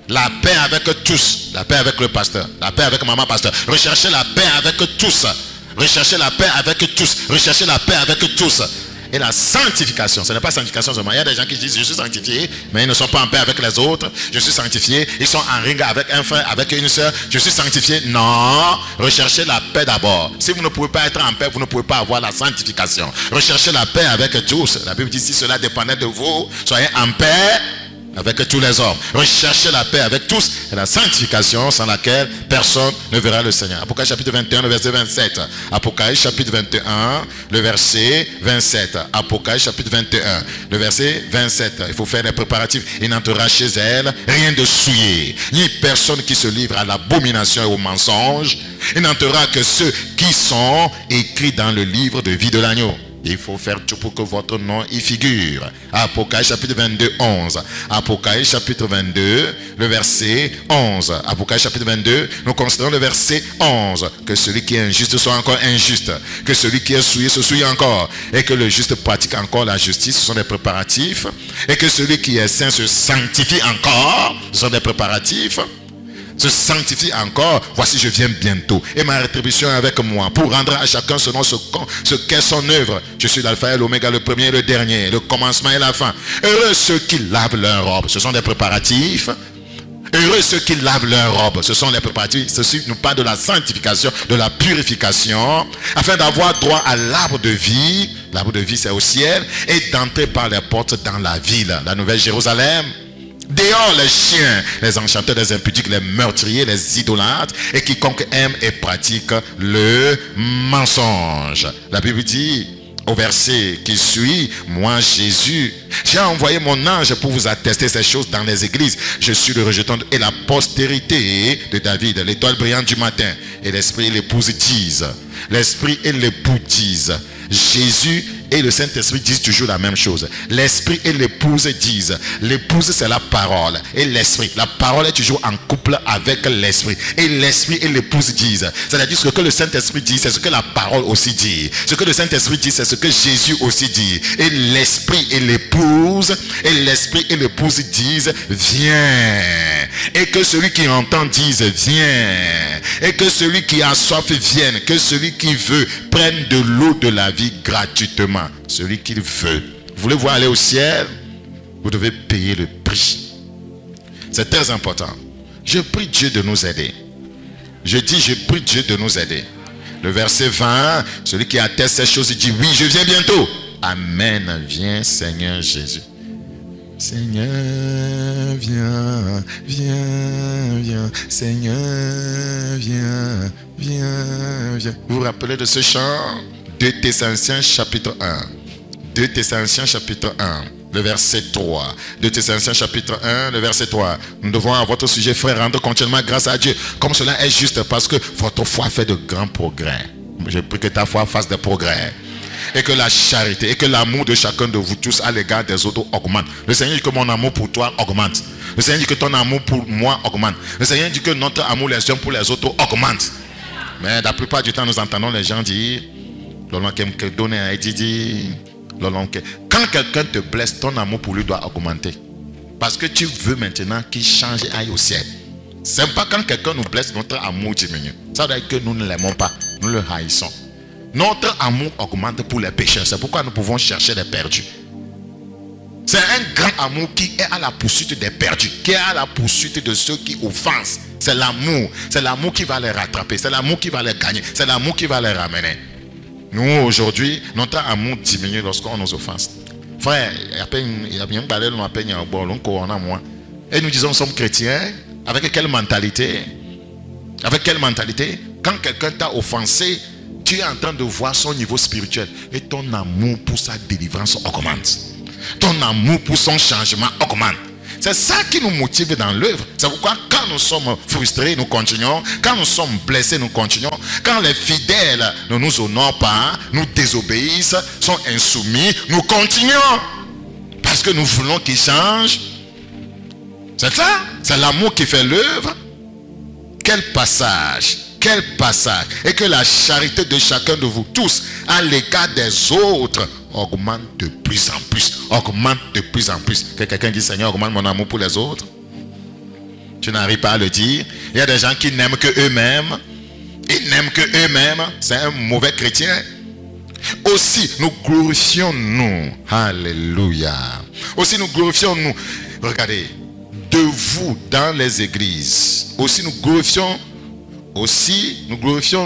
La paix avec tous. La paix avec le pasteur. La paix avec maman pasteur. Recherchez la paix avec tous. Recherchez la paix avec tous. Recherchez la paix avec tous. Et la sanctification, ce n'est pas sanctification seulement. Il y a des gens qui disent je suis sanctifié, mais ils ne sont pas en paix avec les autres. Je suis sanctifié, ils sont en ring avec un frère, avec une soeur. Je suis sanctifié. Non, recherchez la paix d'abord. Si vous ne pouvez pas être en paix, vous ne pouvez pas avoir la sanctification. Recherchez la paix avec tous. La Bible dit si cela dépendait de vous, soyez en paix avec tous les hommes. Recherchez la paix avec tous et la sanctification sans laquelle personne ne verra le Seigneur. Apocalypse chapitre 21, le verset 27. Apocalypse chapitre 21, le verset 27. Apocalypse chapitre 21, le verset 27. Il faut faire les préparatifs. Il n'entrera chez elle rien de souillé, ni personne qui se livre à l'abomination et au mensonge. Il n'entrera que ceux qui sont écrits dans le livre de vie de l'agneau. Il faut faire tout pour que votre nom y figure. Apocalypse chapitre 22, 11. Apocalypse chapitre 22, le verset 11. Apocalypse chapitre 22, nous considérons le verset 11. Que celui qui est injuste soit encore injuste. Que celui qui est souillé se souille encore. Et que le juste pratique encore la justice. Ce sont des préparatifs. Et que celui qui est saint se sanctifie encore. Ce sont des préparatifs. Se sanctifie encore. Voici, je viens bientôt. Et ma rétribution est avec moi pour rendre à chacun selon ce qu'est son œuvre. Je suis l'alpha et l'oméga, le premier et le dernier, le commencement et la fin. Heureux ceux qui lavent leurs robes. Ce sont des préparatifs. Heureux ceux qui lavent leurs robes. Ce sont les préparatifs. Ceci nous parle de la sanctification, de la purification, afin d'avoir droit à l'arbre de vie. L'arbre de vie, c'est au ciel. Et d'entrer par les portes dans la ville, la nouvelle Jérusalem. Dehors les chiens, les enchanteurs, les impudiques, les meurtriers, les idolâtres et quiconque aime et pratique le mensonge. La Bible dit au verset qui suit, moi Jésus, j'ai envoyé mon ange pour vous attester ces choses dans les églises. Je suis le rejeton et la postérité de David, l'étoile brillante du matin. Et l'esprit et l'épouse disent, l'esprit et l'époux disent, Jésus et le Saint-Esprit disent toujours la même chose. L'esprit et l'épouse disent. L'épouse, c'est la parole. Et l'esprit. La parole est toujours en couple avec l'esprit. Et l'esprit et l'épouse disent. C'est-à-dire ce que le Saint-Esprit dit, c'est ce que la parole aussi dit. Ce que le Saint-Esprit dit, c'est ce que Jésus aussi dit. Et l'esprit et l'épouse, et l'esprit et l'épouse disent, viens. Et que celui qui entend dise, viens. Et que celui qui a soif vienne. Que celui qui veut prenne de l'eau de la vie gratuitement. Celui qu'il veut. Vous voulez voir aller au ciel? Vous devez payer le prix. C'est très important. Je prie Dieu de nous aider. Je dis, je prie Dieu de nous aider. Le verset 20, celui qui atteste ces choses, il dit, oui, je viens bientôt. Amen. Viens, Seigneur Jésus. Seigneur, viens, viens, viens. Seigneur, viens, viens, viens. Vous vous rappelez de ce chant? 2 Thessaloniciens chapitre 1. 2 Thessaloniciens chapitre 1. Le verset 3. 2 Thessaloniciens chapitre 1, le verset 3. Nous devons à votre sujet, frère, rendre continuellement grâce à Dieu. Comme cela est juste parce que votre foi fait de grands progrès. Je prie que ta foi fasse des progrès. Et que la charité et que l'amour de chacun de vous tous à l'égard des autres augmente. Le Seigneur dit que mon amour pour toi augmente. Le Seigneur dit que ton amour pour moi augmente. Le Seigneur dit que notre amour les uns pour les autres augmente. Mais la plupart du temps, nous entendons les gens dire, quand quelqu'un te blesse, ton amour pour lui doit augmenter. Parce que tu veux maintenant qu'il change et aille au ciel. C'est pas quand quelqu'un nous blesse, notre amour diminue. Ça veut dire que nous ne l'aimons pas, nous le haïssons. Notre amour augmente pour les pécheurs. C'est pourquoi nous pouvons chercher les perdus. C'est un grand amour qui est à la poursuite des perdus, qui est à la poursuite de ceux qui offensent. C'est l'amour. C'est l'amour qui va les rattraper. C'est l'amour qui va les gagner. C'est l'amour qui va les ramener. Nous, aujourd'hui, notre amour diminue lorsqu'on nous offense. Frère, et nous disons, nous sommes chrétiens. Avec quelle mentalité? Avec quelle mentalité? Quand quelqu'un t'a offensé, tu es en train de voir son niveau spirituel. Et ton amour pour sa délivrance augmente. Ton amour pour son changement augmente. C'est ça qui nous motive dans l'œuvre. C'est pourquoi quand nous sommes frustrés, nous continuons. Quand nous sommes blessés, nous continuons. Quand les fidèles ne nous honorent pas, nous désobéissent, sont insoumis, nous continuons. Parce que nous voulons qu'ils changent. C'est ça. C'est l'amour qui fait l'œuvre. Quel passage. Quel passage. Et que la charité de chacun de vous tous à l'égard des autres augmente de plus en plus. Augmente de plus en plus. Que quelqu'un dit, Seigneur, augmente mon amour pour les autres. Tu n'arrives pas à le dire. Il y a des gens qui n'aiment que eux-mêmes. Ils n'aiment que eux-mêmes. C'est un mauvais chrétien. Aussi, nous glorifions nous. Alléluia. Aussi, nous glorifions nous. Regardez. De vous dans les églises. Aussi, nous glorifions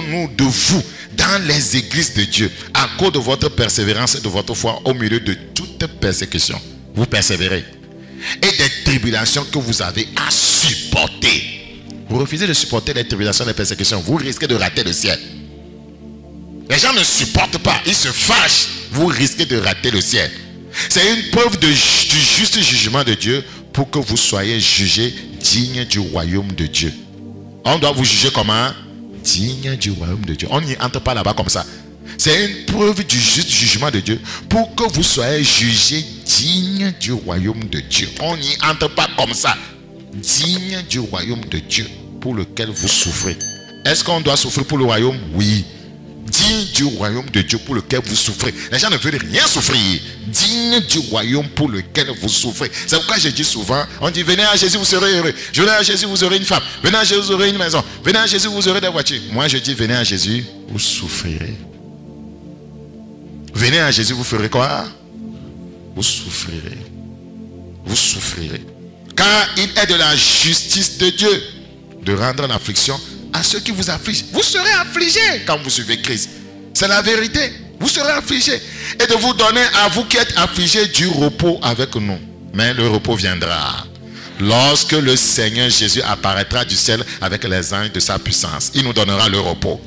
nous de vous dans les églises de Dieu à cause de votre persévérance et de votre foi au milieu de toute persécution. Vous persévérez. et des tribulations que vous avez à supporter. Vous refusez de supporter les tribulations, les persécutions, vous risquez de rater le ciel. Les gens ne supportent pas, ils se fâchent, vous risquez de rater le ciel. C'est une preuve du juste jugement de Dieu pour que vous soyez jugés dignes du royaume de Dieu. On doit vous juger comment? Digne du royaume de Dieu. On n'y entre pas là-bas comme ça. C'est une preuve du juste jugement de Dieu pour que vous soyez jugés dignes du royaume de Dieu. On n'y entre pas comme ça. Digne du royaume de Dieu pour lequel vous souffrez. Est-ce qu'on doit souffrir pour le royaume? Oui. Digne du royaume de Dieu pour lequel vous souffrez. Les gens ne veulent rien souffrir. Digne du royaume pour lequel vous souffrez. C'est pourquoi je dis souvent, on dit venez à Jésus, vous serez heureux. Venez à Jésus, vous aurez une femme. Venez à Jésus, vous aurez une maison. Venez à Jésus, vous aurez des voitures. Moi je dis venez à Jésus, vous souffrirez. Venez à Jésus, vous ferez quoi? Vous souffrirez. Vous souffrirez. Car il est de la justice de Dieu de rendre l'affliction à ceux qui vous affligent. Vous serez affligés quand vous suivez Christ. C'est la vérité. Vous serez affligés. Et de vous donner à vous qui êtes affligés du repos avec nous. Mais le repos viendra lorsque le Seigneur Jésus apparaîtra du ciel avec les anges de sa puissance. Il nous donnera le repos.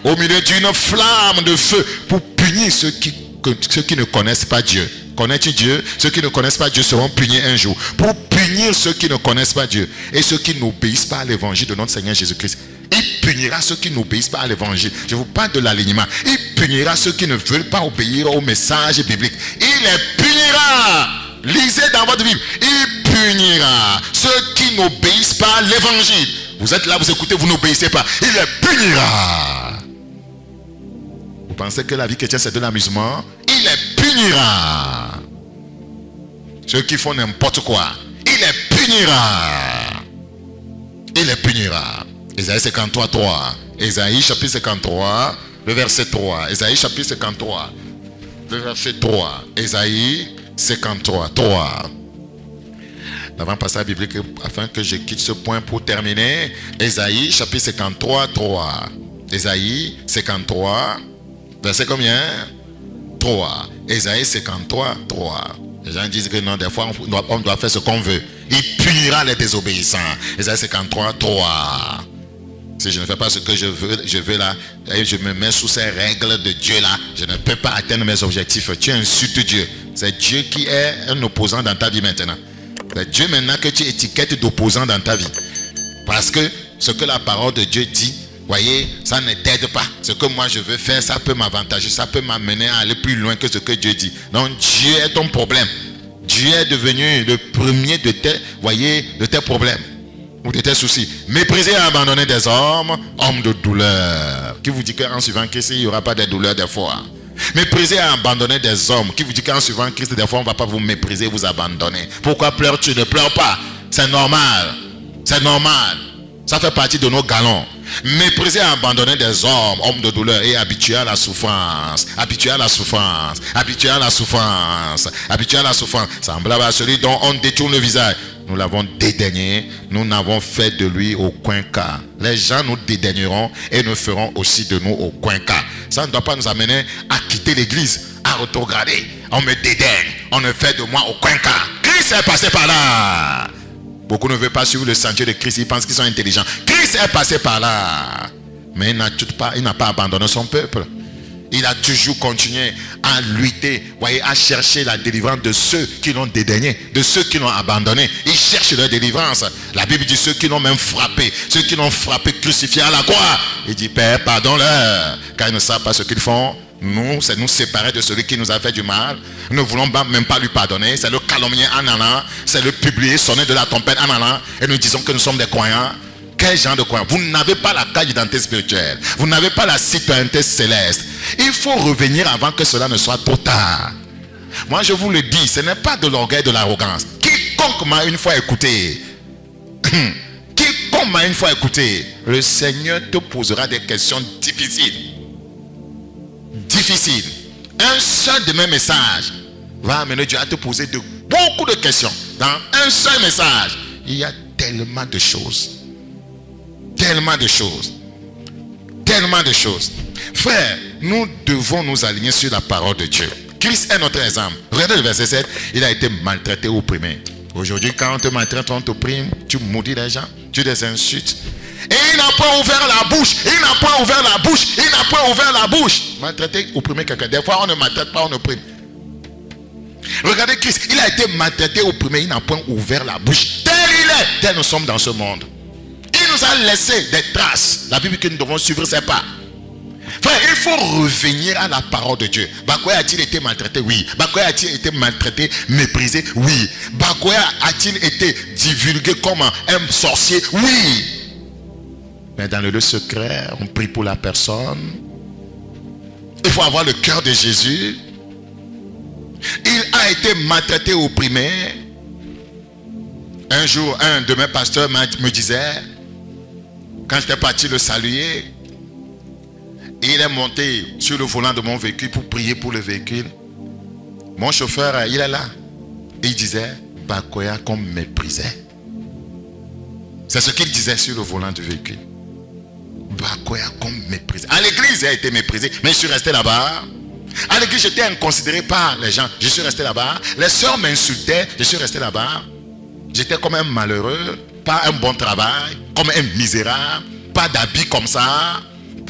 Au milieu d'une flamme de feu pour punir ceux qui ne connaissent pas Dieu. Connais-tu Dieu? Ceux qui ne connaissent pas Dieu seront punis un jour. Pour punir ceux qui ne connaissent pas Dieu et ceux qui n'obéissent pas à l'évangile de notre Seigneur Jésus-Christ. Il punira ceux qui n'obéissent pas à l'évangile. Je vous parle de l'alignement. Il punira ceux qui ne veulent pas obéir au message biblique. Il les punira. Lisez dans votre Bible. Il punira ceux qui n'obéissent pas à l'évangile. Vous êtes là, vous écoutez, vous n'obéissez pas. Il les punira. Vous pensez que la vie chrétienne c'est de l'amusement? Il les punira. Ceux qui font n'importe quoi, il les punira. Il les punira. Ésaïe 53, 3. Ésaïe chapitre 53, le verset 3. Ésaïe chapitre 53, le verset 3. Ésaïe 53, 3. L'avant-passage biblique, afin que je quitte ce point pour terminer. Ésaïe chapitre 53, 3. Ésaïe 53, verset combien? 3. Ésaïe 53, 3. Les gens disent que non, des fois on doit faire ce qu'on veut. Il punira les désobéissants. Ésaïe 53, 3. Si je ne fais pas ce que je veux là, et je me mets sous ces règles de Dieu là, je ne peux pas atteindre mes objectifs. Tu insultes Dieu. C'est Dieu qui est un opposant dans ta vie maintenant. C'est Dieu maintenant que tu étiquettes d'opposant dans ta vie. Parce que ce que la parole de Dieu dit, voyez, ça ne t'aide pas. Ce que moi je veux faire, ça peut m'avantager, ça peut m'amener à aller plus loin que ce que Dieu dit. Donc Dieu est ton problème. Dieu est devenu le premier de tes, voyez, de tes problèmes ou de tes soucis. Mépriser et abandonner des hommes de douleur. Qui vous dit qu'en suivant Christ, il n'y aura pas de douleur des fois? Mépriser et abandonner des hommes. Qui vous dit qu'en suivant Christ, des fois, on ne va pas vous mépriser, vous abandonner. Pourquoi pleures-tu? Ne pleure pas. C'est normal. C'est normal. Ça fait partie de nos galons. Mépriser et abandonner des hommes de douleur et habitués à la souffrance. Habitués à la souffrance. Habitués à la souffrance. Habitués à la souffrance. Semblable à celui dont on détourne le visage. Nous l'avons dédaigné. Nous n'avons fait de lui aucun cas. Les gens nous dédaigneront et nous feront aussi de nous aucun cas. Ça ne doit pas nous amener à quitter l'église, à rétrograder. On me dédaigne. On ne fait de moi aucun cas. Christ est passé par là. Beaucoup ne veulent pas suivre le sentier de Christ. Ils pensent qu'ils sont intelligents. Christ est passé par là. Mais il n'a pas abandonné son peuple. Il a toujours continué à lutter, voyez, à chercher la délivrance de ceux qui l'ont dédaigné, de ceux qui l'ont abandonné. Il cherche leur délivrance. La Bible dit ceux qui l'ont même frappé, ceux qui l'ont frappé, crucifié à la croix. Il dit, Père, pardonne-leur, car ils ne savent pas ce qu'ils font. Nous, c'est nous séparer de celui qui nous a fait du mal. Nous ne voulons même pas lui pardonner. C'est le calomnier en allant, c'est le publier, sonner de la trompette en allant. Et nous disons que nous sommes des croyants. Quel genre de croyants? Vous n'avez pas la carte d'identité spirituelle. Vous n'avez pas la citoyenneté céleste. Il faut revenir avant que cela ne soit trop tard. Moi, je vous le dis, ce n'est pas de l'orgueil, de l'arrogance. Quiconque m'a une fois écouté, quiconque m'a une fois écouté, le Seigneur te posera des questions difficiles. Difficiles. Un seul de mes messages va amener Dieu à te poser beaucoup de questions. Dans un seul message, il y a tellement de choses. Tellement de choses. Tellement de choses. Frère, nous devons nous aligner sur la parole de Dieu. Christ est notre exemple. Regardez le verset 7. Il a été maltraité, opprimé. Aujourd'hui, quand on te maltraite, on t'opprime, tu maudis les gens, tu les insultes. Et il n'a pas ouvert la bouche. Il n'a pas ouvert la bouche. Il n'a pas ouvert la bouche. Maltraiter, opprimer quelqu'un. Des fois, on ne maltraite pas, on opprime. Regardez Christ, il a été maltraité, opprimé, il n'a pas ouvert la bouche. Tel il est, tel nous sommes dans ce monde. Il nous a laissé des traces. La Bible que nous devons suivre, c'est pas. Frère, il faut revenir à la parole de Dieu. Bakoya a-t-il été maltraité? Oui. Bakoya a-t-il été maltraité, méprisé? Oui. Bakoya a-t-il été divulgué comme un sorcier? Oui. Mais dans le lieu secret, on prie pour la personne. Il faut avoir le cœur de Jésus. Il a été maltraité, opprimé. Un jour, un de mes pasteurs me disait, quand j'étais parti le saluer, il est monté sur le volant de mon véhicule pour prier pour le véhicule. Mon chauffeur, il est là. Et il disait, Bakoya qu'on méprisait. C'est ce qu'il disait sur le volant du véhicule. Bakoya qu'on méprisait. À l'église, il a été méprisé, mais je suis resté là-bas. À l'église, j'étais inconsidéré par les gens. Je suis resté là-bas. Les sœurs m'insultaient. Je suis resté là-bas. J'étais comme un malheureux. Pas un bon travail. Comme un misérable. Pas d'habits comme ça.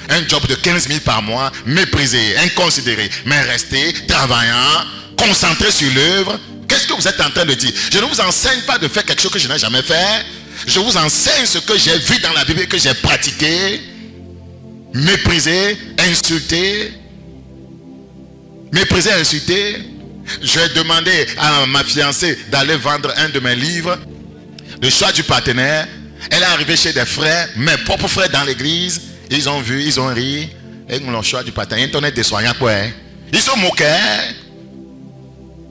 Un job de 15 000 par mois. Méprisé, inconsidéré. Mais resté, travaillant, concentré sur l'œuvre. Qu'est-ce que vous êtes en train de dire? Je ne vous enseigne pas de faire quelque chose que je n'ai jamais fait. Je vous enseigne ce que j'ai vu dans la Bible et que j'ai pratiqué. Méprisé, insulté. Méprisé, insulté. Je vais demander à ma fiancée d'aller vendre un de mes livres. Le choix du partenaire. Elle est arrivée chez des frères, mes propres frères dans l'église. Ils ont vu, ils ont ri. Et le choix du partenaire. Ils ont des soignants quoi. Ils sont moqués.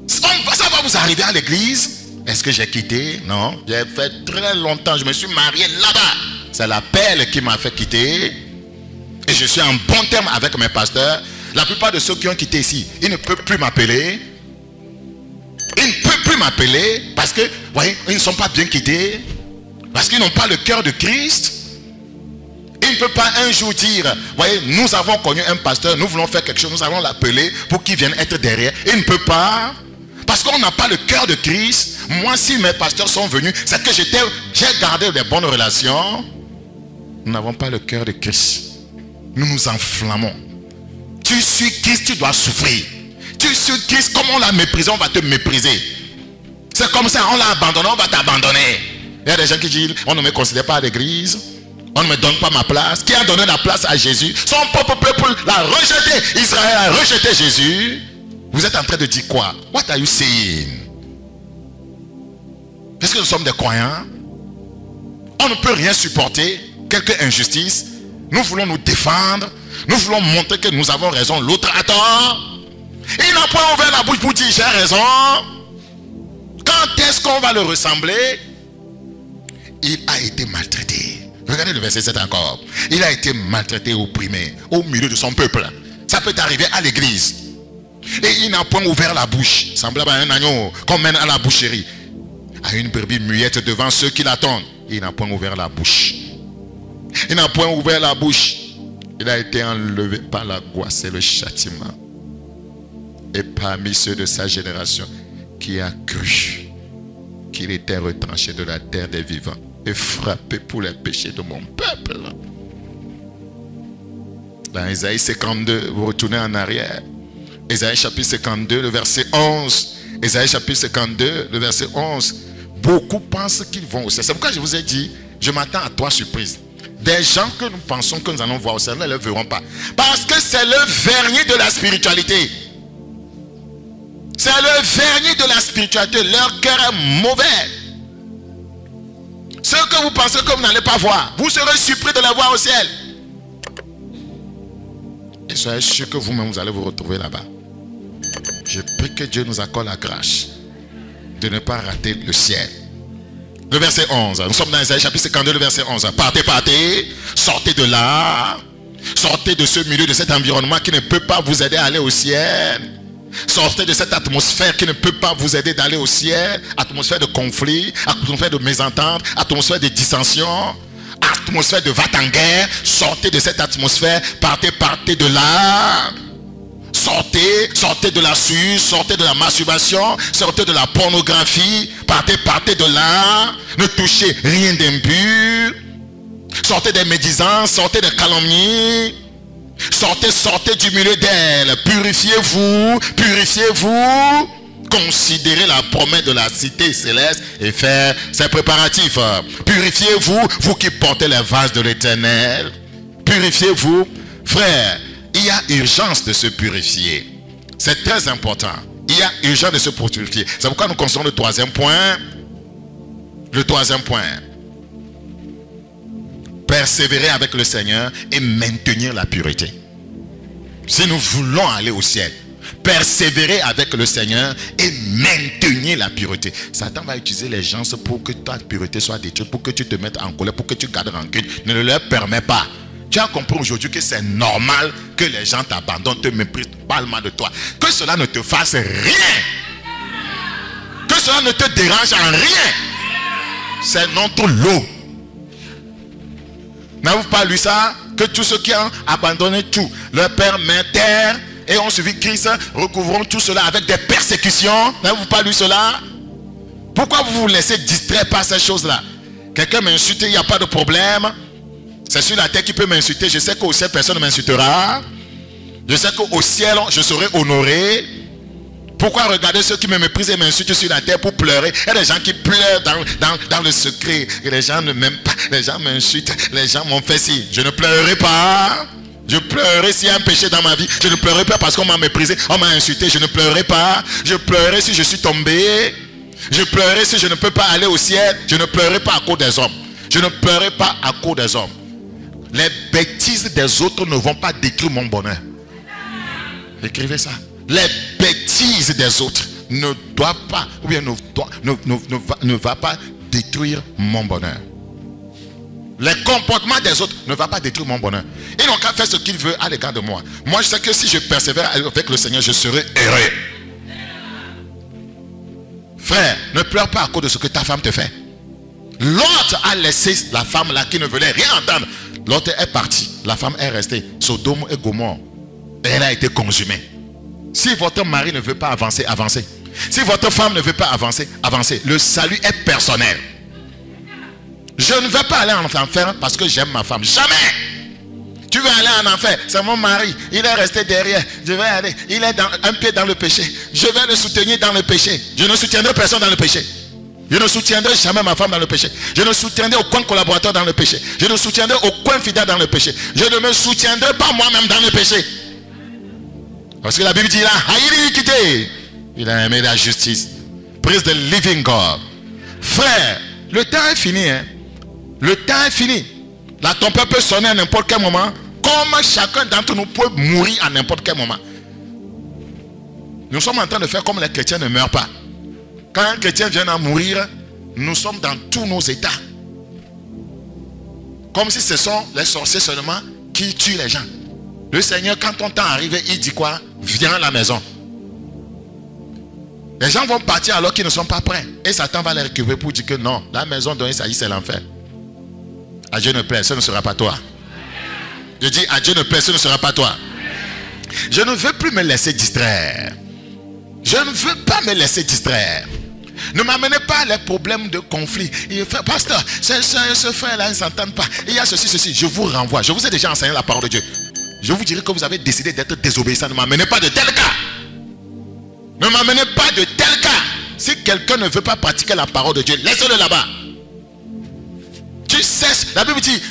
Ça va vous arriver à l'église. Est-ce que j'ai quitté? Non. J'ai fait très longtemps. Je me suis marié là-bas. C'est l'appel qui m'a fait quitter. Et je suis en bon terme avec mes pasteurs. La plupart de ceux qui ont quitté ici, ils ne peuvent plus m'appeler. Ils ne peuvent plus m'appeler parce que, voyez, ils ne sont pas bien quittés. Parce qu'ils n'ont pas le cœur de Christ. Ils ne peuvent pas un jour dire, voyez, nous avons connu un pasteur, nous voulons faire quelque chose, nous allons l'appeler pour qu'il vienne être derrière. Ils ne peuvent pas. Parce qu'on n'a pas le cœur de Christ. Moi, si mes pasteurs sont venus, c'est que j'ai gardé des bonnes relations. Nous n'avons pas le cœur de Christ. Nous nous enflammons. Tu suis Christ, tu dois souffrir. Tu suis Christ, comme on l'a méprisé, on va te mépriser. C'est comme ça, on l'a abandonné, on va t'abandonner. Il y a des gens qui disent, on ne me considère pas à l'église. On ne me donne pas ma place. Qui a donné la place à Jésus? Son propre peuple l'a rejeté. Israël a rejeté Jésus. Vous êtes en train de dire quoi? What are you saying? Est-ce que nous sommes des croyants? On ne peut rien supporter. Quelque injustice. Nous voulons nous défendre. Nous voulons montrer que nous avons raison. L'autre a tort. Il n'a pas ouvert la bouche pour dire j'ai raison. Quand est-ce qu'on va le ressembler? Il a été maltraité. Regardez le verset 7 encore. Il a été maltraité, opprimé au milieu de son peuple. Ça peut arriver à l'église. Et il n'a point ouvert la bouche. Semblable à un agneau qu'on mène à la boucherie. À une brebis muette devant ceux qui l'attendent. Il n'a point ouvert la bouche. Il n'a point ouvert la bouche. Il a été enlevé par la angoisse et le châtiment. Et parmi ceux de sa génération qui a cru qu'il était retranché de la terre des vivants et frappé pour les péchés de mon peuple. Dans Ésaïe 52, vous retournez en arrière. Ésaïe chapitre 52, le verset 11. Ésaïe chapitre 52, le verset 11. Beaucoup pensent qu'ils vont au ciel. C'est pourquoi je vous ai dit, je m'attends à 3 surprises. Des gens que nous pensons que nous allons voir au ciel, ne le verront pas. Parce que c'est le vernis de la spiritualité. C'est le vernis de la spiritualité. Leur cœur est mauvais. Ce que vous pensez que vous n'allez pas voir, vous serez surpris de les voir au ciel. Et soyez sûr que vous-même, vous allez vous retrouver là-bas. Je prie que Dieu nous accorde la grâce de ne pas rater le ciel. Le verset 11. Nous sommes dans Ésaïe chapitre 52, le verset 11. Partez, partez. Sortez de là. Sortez de ce milieu, de cet environnement qui ne peut pas vous aider à aller au ciel. Sortez de cette atmosphère qui ne peut pas vous aider d'aller au ciel. Atmosphère de conflit, atmosphère de mésentente, atmosphère de dissension, atmosphère de va-t-en-guerre. Sortez de cette atmosphère. Partez, partez de là. sortez de la suce, sortez de la masturbation, sortez de la pornographie, partez de là, ne touchez rien d'impur, sortez des médisances, sortez des calomnies, sortez du milieu d'elle, purifiez-vous, considérez la promesse de la cité céleste et faire ses préparatifs. Purifiez-vous, vous qui portez les vases de l'Éternel, purifiez-vous, frère. Il y a urgence de se purifier. C'est très important. Il y a urgence de se purifier. C'est pourquoi nous considérons le troisième point. Le troisième point. Persévérer avec le Seigneur et maintenir la pureté. Si nous voulons aller au ciel, persévérer avec le Seigneur et maintenir la pureté. Satan va utiliser les gens pour que ta pureté soit détruite, pour que tu te mettes en colère, pour que tu gardes rancune. Ne le leur permets pas. Tu as compris aujourd'hui que c'est normal que les gens t'abandonnent, te méprisent, parlent mal de toi. Que cela ne te fasse rien. Que cela ne te dérange en rien. C'est notre lot. N'avez-vous pas lu ça? Que tous ceux qui ont abandonné tout, leur père, mère, terre, et ont suivi Christ, recouvrons tout cela avec des persécutions. N'avez-vous pas lu cela? Pourquoi vous vous laissez distraire par ces choses-là? Quelqu'un m'insulte, il n'y a pas de problème. C'est sur la terre qui peut m'insulter. Je sais qu'au ciel, personne ne m'insultera. Je sais qu'au ciel, je serai honoré. Pourquoi regarder ceux qui me méprisent et m'insultent sur la terre pour pleurer? Il y a des gens qui pleurent dans le secret. Et les gens ne m'aiment pas. Les gens m'insultent. Les gens m'ont fait ci. Je ne pleurerai pas. Je pleurerai s'il y a un péché dans ma vie. Je ne pleurerai pas parce qu'on m'a méprisé. On m'a insulté. Je ne pleurerai pas. Je pleurerai si je suis tombé. Je pleurerai si je ne peux pas aller au ciel. Je ne pleurerai pas à cause des hommes. Je ne pleurerai pas à cause des hommes. Les bêtises des autres ne vont pas détruire mon bonheur. Écrivez ça. Les bêtises des autres ne doivent pas, ou bien ne va pas détruire mon bonheur. Les comportements des autres ne vont pas détruire mon bonheur. Ils n'ont qu'à faire ce qu'ils veulent à l'égard de moi. Moi, je sais que si je persévère avec le Seigneur, je serai heureux. Frère, ne pleure pas à cause de ce que ta femme te fait. L'autre a laissé la femme là qui ne voulait rien entendre. L'autre est parti. La femme est restée. Sodome et Gomorrhe. Elle a été consumée. Si votre mari ne veut pas avancer, avancez. Si votre femme ne veut pas avancer, avancez. Le salut est personnel. Je ne vais pas aller en enfer parce que j'aime ma femme. Jamais. Tu veux aller en enfer. C'est mon mari. Il est resté derrière. Je vais aller. Il est un pied dans le péché. Je vais le soutenir dans le péché. Je ne soutiendrai personne dans le péché. Je ne soutiendrai jamais ma femme dans le péché. Je ne soutiendrai aucun collaborateur dans le péché. Je ne soutiendrai aucun fidèle dans le péché. Je ne me soutiendrai pas moi-même dans le péché. Parce que la Bible dit, il a aimé la justice. Praise the living God. Frère, le temps est fini. Hein? Le temps est fini. La tempête peut sonner à n'importe quel moment. Comme chacun d'entre nous peut mourir à n'importe quel moment. Nous sommes en train de faire comme les chrétiens ne meurent pas. Quand un chrétien vient à mourir, nous sommes dans tous nos états. Comme si ce sont les sorciers seulement qui tuent les gens. Le Seigneur, quand ton temps arrive, il dit quoi? Viens à la maison. Les gens vont partir alors qu'ils ne sont pas prêts. Et Satan va les récupérer pour dire que non, la maison dont il s'agit, c'est l'enfer. À Dieu ne plaît, ce ne sera pas toi. Je dis, à Dieu ne plaît, ce ne sera pas toi. Je ne veux plus me laisser distraire. Je ne veux pas me laisser distraire. Ne m'amenez pas les problèmes de conflit. Il fait, pasteur, ce frère-là, ils ne s'entendent pas. Il y a ceci. Je vous renvoie. Je vous ai déjà enseigné la parole de Dieu. Je vous dirai que vous avez décidé d'être désobéissant. Ne m'amenez pas de tel cas. Ne m'amenez pas de tel cas. Si quelqu'un ne veut pas pratiquer la parole de Dieu, laissez-le là-bas. Tu sais, la Bible dit,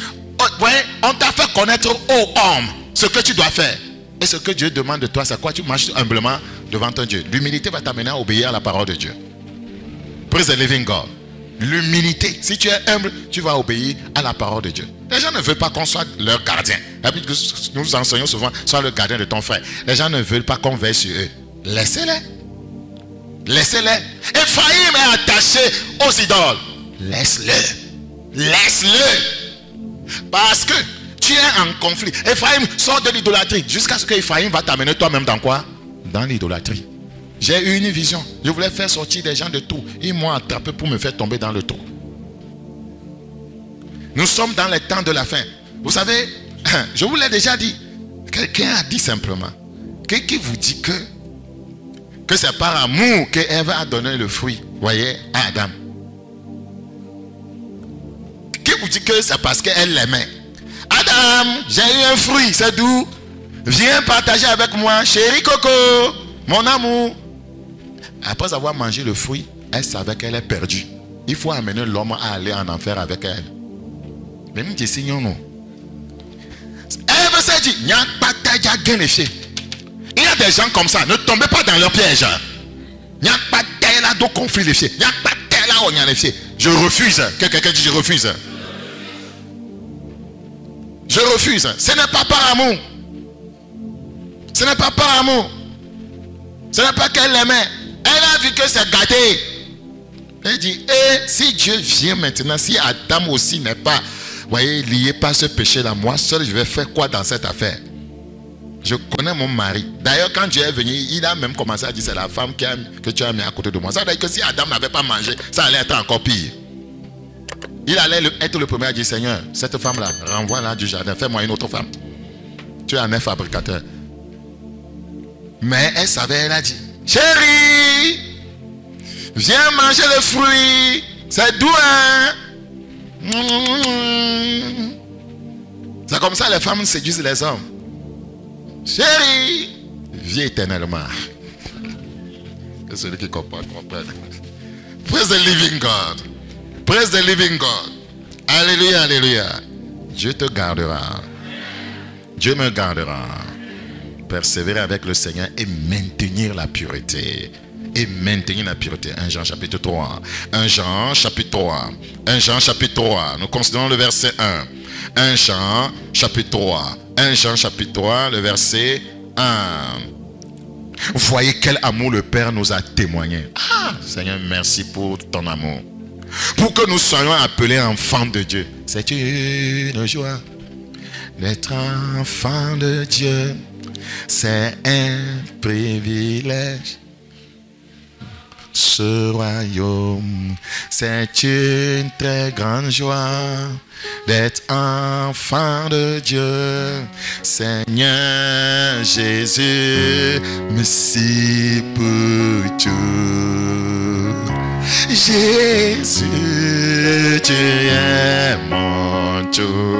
on t'a fait connaître aux hommes ce que tu dois faire. Et ce que Dieu demande de toi, c'est quoi? Tu marches humblement devant ton Dieu. L'humilité va t'amener à obéir à la parole de Dieu. Praise the living God. L'humilité. Si tu es humble, tu vas obéir à la parole de Dieu. Les gens ne veulent pas qu'on soit leur gardien. Nous enseignons souvent, sois le gardien de ton frère. Les gens ne veulent pas qu'on veille sur eux. Laissez-les. Laissez-les. Ephraïm est attaché aux idoles. Laisse-le. Parce que tu es en conflit. Ephraïm sort de l'idolâtrie. Jusqu'à ce que Ephraïm va t'amener toi-même dans quoi? Dans l'idolâtrie. J'ai eu une vision. Je voulais faire sortir des gens de trou. Ils m'ont attrapé pour me faire tomber dans le trou. Nous sommes dans les temps de la fin. Vous savez, je vous l'ai déjà dit. Quelqu'un a dit simplement Qui vous dit que c'est par amour que Ève a donné le fruit, voyez, à Adam? Qui vous dit que c'est parce qu'elle l'aimait? Adam, j'ai eu un fruit, c'est doux. Viens partager avec moi, chéri Coco, mon amour. Après avoir mangé le fruit, elle savait qu'elle est perdue. Il faut amener l'homme à aller en enfer avec elle. Mais nous disons non. Ève s'est dit, il y a des gens comme ça, ne tombez pas dans leur piège. Il n'y a pas de conflit. Il n'y a pas de. Je refuse. Quelqu'un dit je refuse. Je refuse. Ce n'est pas par amour. Ce n'est pas par amour. Ce n'est pas qu'elle l'aimait. Elle a vu que c'est gâté. Elle dit, si Dieu vient maintenant, si Adam aussi n'est pas, voyez, lié par ce péché-là, moi seul, je vais faire quoi dans cette affaire? Je connais mon mari. D'ailleurs, quand Dieu est venu, il a même commencé à dire, c'est la femme que tu as mis à côté de moi. Ça veut dire que si Adam n'avait pas mangé, ça allait être encore pire. Il allait être le premier à dire, Seigneur, cette femme-là, renvoie-la du jardin, fais-moi une autre femme. Tu es un fabricateur. Mais elle savait, elle a dit, chérie, viens manger le fruit. C'est doux, hein? C'est comme ça les femmes séduisent les hommes. Chérie, vis éternellement. Et celui qui comprend, comprend. Praise the living God. Praise the living God. Alléluia, alléluia. Dieu te gardera. Dieu me gardera. Persévérer avec le Seigneur et maintenir la pureté. Et maintenir la pureté. 1 Jean chapitre 3. 1 Jean chapitre 3. 1 Jean chapitre 3. Nous considérons le verset 1. 1 Jean chapitre 3. 1 Jean chapitre 3, le verset 1. Voyez quel amour le Père nous a témoigné. Ah, Seigneur, merci pour ton amour. Pour que nous soyons appelés enfants de Dieu. C'est une joie d'être enfant de Dieu. C'est un privilège. Ce royaume, c'est une très grande joie d'être enfant de Dieu. Seigneur Jésus, merci pour tout. Jésus, tu es mon tout.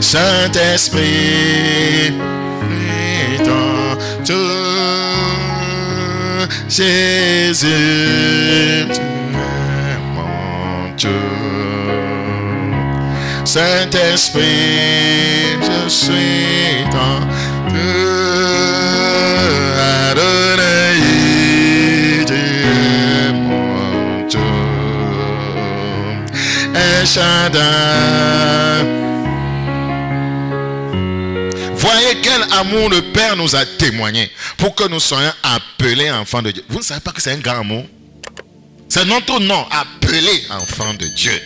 Saint-Esprit, ton tout. Jésus, tu es mon tout. Saint-Esprit, je suis ton tout. Adonai, tu es mon tout. El Shaddai. Voyez quel amour le Père nous a témoigné pour que nous soyons appelés enfants de Dieu. Vous ne savez pas que c'est un grand amour? C'est notre nom, appelé enfants de Dieu.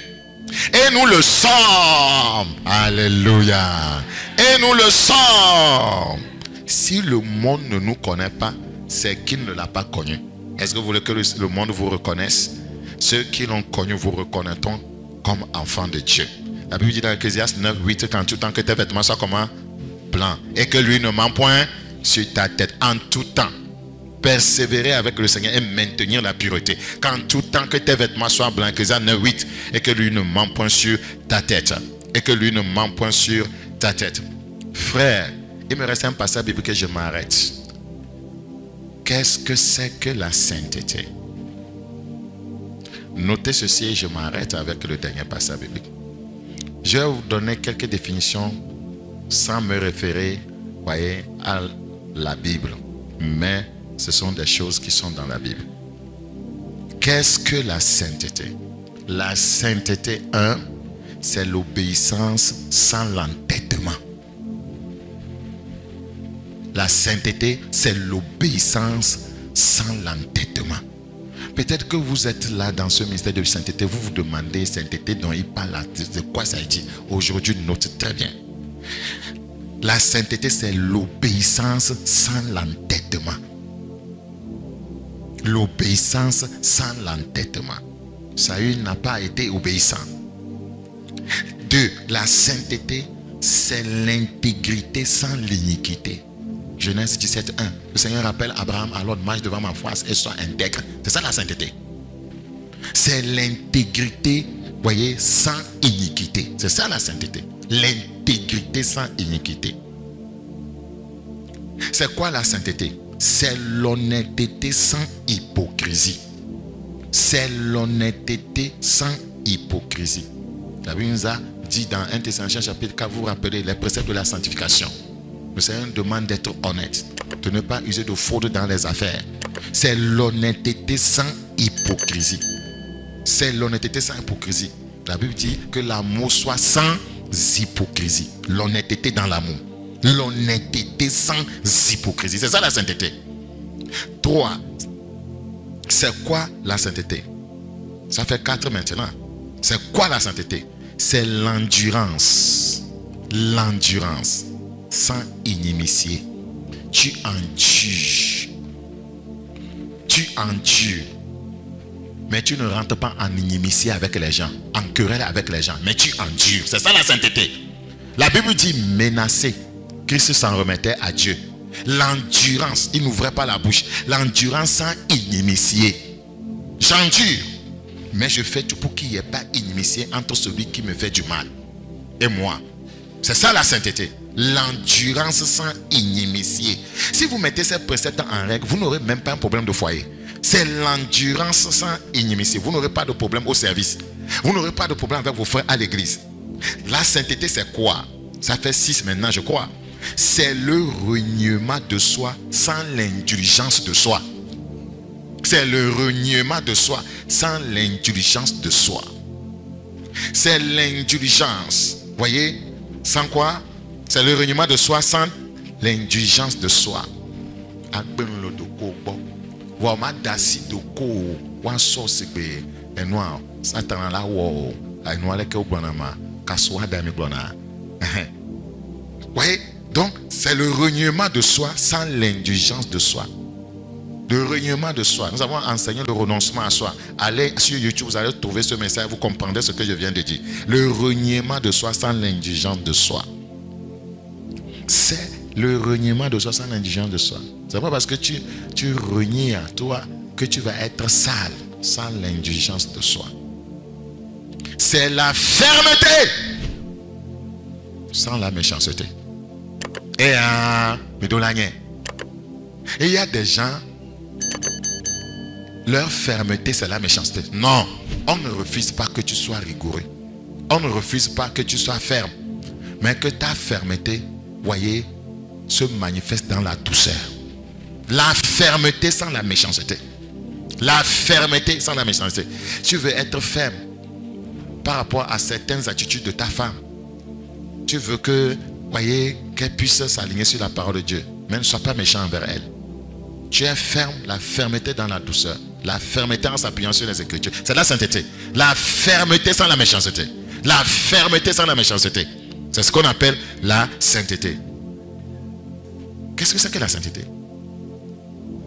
Et nous le sommes. Alléluia. Et nous le sommes. Si le monde ne nous connaît pas, c'est qu'il ne l'a pas connu. Est-ce que vous voulez que le monde vous reconnaisse? Ceux qui l'ont connu vous reconnaîtront comme enfants de Dieu. La Bible dit dans Ecclésiaste 9, 8, qu'en tout temps que tes vêtements soient comment? Blanc, et que lui ne ment point sur ta tête. En tout temps, persévérer avec le Seigneur et maintenir la pureté. Qu'en tout temps que tes vêtements soient blancs, Ecclésiaste 9, 8, et que lui ne ment point sur ta tête. Et que lui ne ment point sur ta tête. Frère, il me reste un passage biblique que je m'arrête. Qu'est-ce que c'est que la sainteté? Notez ceci et je m'arrête avec le dernier passage biblique. Je vais vous donner quelques définitions sans me référer, voyez, à la Bible. Mais ce sont des choses qui sont dans la Bible. Qu'est-ce que la sainteté? La sainteté, c'est l'obéissance sans l'entêtement. La sainteté, c'est l'obéissance sans l'entêtement. Peut-être que vous êtes là dans ce ministère de sainteté, vous vous demandez sainteté dont il parle, de quoi ça dit. Aujourd'hui, note très bien. La sainteté, c'est l'obéissance sans l'entêtement. L'obéissance sans l'entêtement. Saül n'a pas été obéissant. 2. La sainteté, c'est l'intégrité sans l'iniquité. Genèse 17, 1. Le Seigneur rappelle Abraham, alors marche devant ma face et sois intègre. C'est ça la sainteté. C'est l'intégrité, voyez, sans iniquité. C'est ça la sainteté. L'intégrité sans iniquité. C'est quoi la sainteté? C'est l'honnêteté sans hypocrisie. C'est l'honnêteté sans hypocrisie. La Bible nous a dit dans 1 Thessaloniciens chapitre 4, vous vous rappelez les préceptes de la sanctification. Le Seigneur demande d'être honnête, de ne pas user de fraude dans les affaires. C'est l'honnêteté sans hypocrisie. C'est l'honnêteté sans hypocrisie. La Bible dit que l'amour soit sans hypocrisie. L'honnêteté dans l'amour. L'honnêteté sans hypocrisie. C'est ça la sainteté. 3. C'est quoi la sainteté? Ça fait 4 maintenant. C'est quoi la sainteté? C'est l'endurance. L'endurance sans inimitié. Tu endures. Tu endures. Mais tu ne rentres pas en inimitié avec les gens, en querelle avec les gens, mais tu endures. C'est ça la sainteté. La Bible dit menacer. Christ s'en remettait à Dieu. L'endurance, il n'ouvrait pas la bouche. L'endurance sans inimitié. J'endure, mais je fais tout pour qu'il n'y ait pas inimitié entre celui qui me fait du mal et moi. C'est ça la sainteté. L'endurance sans inimitié. Si vous mettez ces préceptes en règle, vous n'aurez même pas un problème de foyer. C'est l'endurance sans inimitié. Vous n'aurez pas de problème au service. Vous n'aurez pas de problème avec vos frères à l'église. La sainteté, c'est quoi? Ça fait 6 maintenant, je crois. C'est le reniement de soi sans l'indulgence de soi. C'est le reniement de soi sans l'indulgence de soi. C'est l'indulgence. Voyez? Sans quoi? C'est le reniement de soi sans l'indulgence de soi. Voyez? Donc, c'est le reniement de soi sans l'indulgence de soi. Le reniement de soi. Nous avons enseigné le renoncement à soi. Allez sur YouTube, vous allez trouver ce message, vous comprendrez ce que je viens de dire. Le reniement de soi sans l'indulgence de soi. C'est le reniement de soi sans l'indulgence de soi. C'est pas parce que tu renies à toi que tu vas être sale sans l'indulgence de soi. C'est la fermeté sans la méchanceté. Et il y a des gens, leur fermeté c'est la méchanceté. Non, on ne refuse pas que tu sois rigoureux. On ne refuse pas que tu sois ferme. Mais que ta fermeté, voyez, se manifeste dans la douceur. La fermeté sans la méchanceté. La fermeté sans la méchanceté. Tu veux être ferme par rapport à certaines attitudes de ta femme. Tu veux que, voyez, qu'elle puisse s'aligner sur la parole de Dieu. Mais ne sois pas méchant envers elle. Tu es ferme, la fermeté dans la douceur. La fermeté en s'appuyant sur les Écritures. C'est la sainteté. La fermeté sans la méchanceté. La fermeté sans la méchanceté. C'est ce qu'on appelle la sainteté. Qu'est-ce que c'est que la sainteté?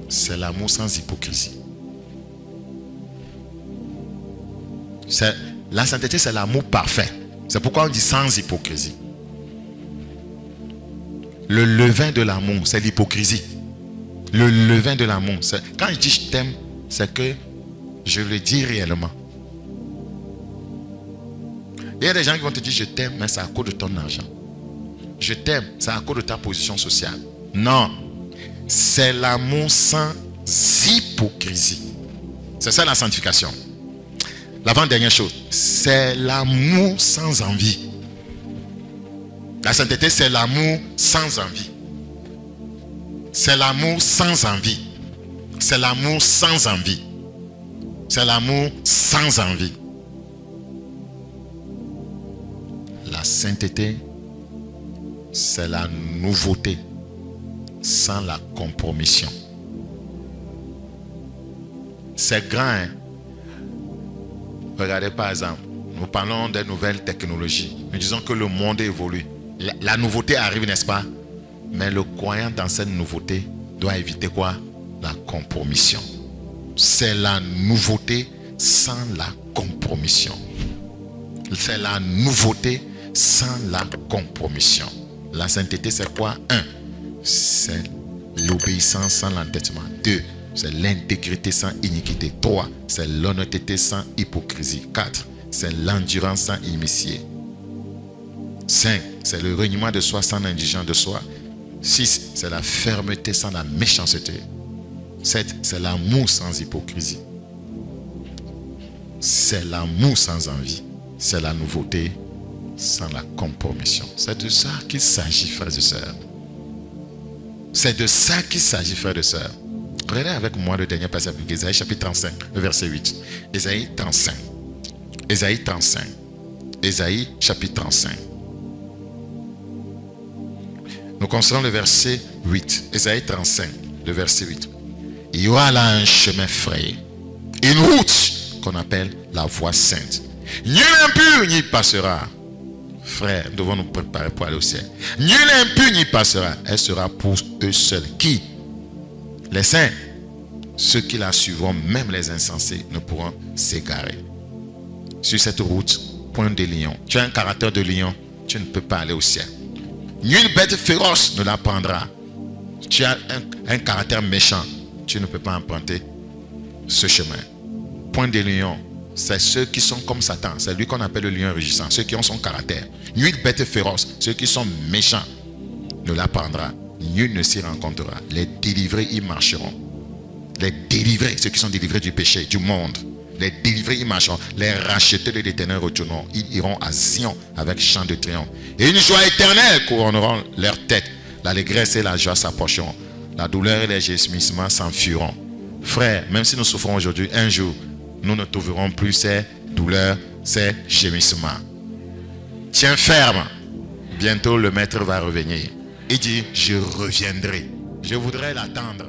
C'est l'amour sans hypocrisie. La sainteté, c'est l'amour parfait. C'est pourquoi on dit sans hypocrisie. Le levain de l'amour, c'est l'hypocrisie. Le levain de l'amour, c'est quand je dis je t'aime, c'est que je le dis réellement. Il y a des gens qui vont te dire je t'aime, mais c'est à cause de ton argent. Je t'aime, c'est à cause de ta position sociale. Non, c'est l'amour sans hypocrisie. C'est ça la sanctification. L'avant-dernière chose, c'est l'amour sans envie. La sainteté, c'est l'amour sans envie. C'est l'amour sans envie. C'est l'amour sans envie. C'est l'amour sans envie. La sainteté, c'est la nouveauté sans la compromission. C'est grand, hein? Regardez par exemple, nous parlons des nouvelles technologies. Nous disons que le monde évolue. La nouveauté arrive, n'est-ce pas? Mais le croyant dans cette nouveauté doit éviter quoi? La compromission. C'est la nouveauté sans la compromission. C'est la nouveauté sans la compromission. La sainteté, c'est quoi? C'est l'obéissance sans l'entêtement. 2, c'est l'intégrité sans iniquité. 3, c'est l'honnêteté sans hypocrisie. 4, c'est l'endurance sans imitié. 5, c'est le reniement de soi sans indigence de soi. 6, c'est la fermeté sans la méchanceté. 7, c'est l'amour sans hypocrisie. C'est l'amour sans envie. C'est la nouveauté sans la compromission. C'est de ça qu'il s'agit, frères et sœurs. C'est de ça qu'il s'agit, frères et sœurs. Regardez avec moi le dernier passage, Ésaïe chapitre 35, le verset 8. Ésaïe 35. Ésaïe 35. Ésaïe chapitre 35. Nous considérons le verset 8. Ésaïe 35, le verset 8. Il y aura là un chemin frayé, une route qu'on appelle la voie sainte. Nul impur n'y passera. Frère, nous devons nous préparer pour aller au ciel. Nul impur n'y passera. Elle sera pour eux seuls. Qui? Les saints. Ceux qui la suivront, même les insensés, ne pourront s'égarer. Sur cette route, point de lion. Tu as un caractère de lion, tu ne peux pas aller au ciel. Nulle bête féroce ne la prendra. Tu as un caractère méchant, tu ne peux pas emprunter ce chemin. Point de lion, c'est ceux qui sont comme Satan. C'est lui qu'on appelle le lion rugissant. Ceux qui ont son caractère. Nulle bête féroce, ceux qui sont méchants, ne la prendra. Nul ne s'y rencontrera. Les délivrés y marcheront. Les délivrés, ceux qui sont délivrés du péché, du monde. Les délivrés y marcheront. Les rachetés de l'Éternel retourneront. Ils iront à Sion avec chant de triomphe. Et une joie éternelle couronneront leur tête. L'allégresse et la joie s'approcheront. La douleur et les gémissements s'enfuiront. Frères, même si nous souffrons aujourd'hui, un jour, nous ne trouverons plus ces douleurs, ces gémissements. Tiens ferme. Bientôt le maître va revenir. Il dit, je reviendrai. Je voudrais l'attendre.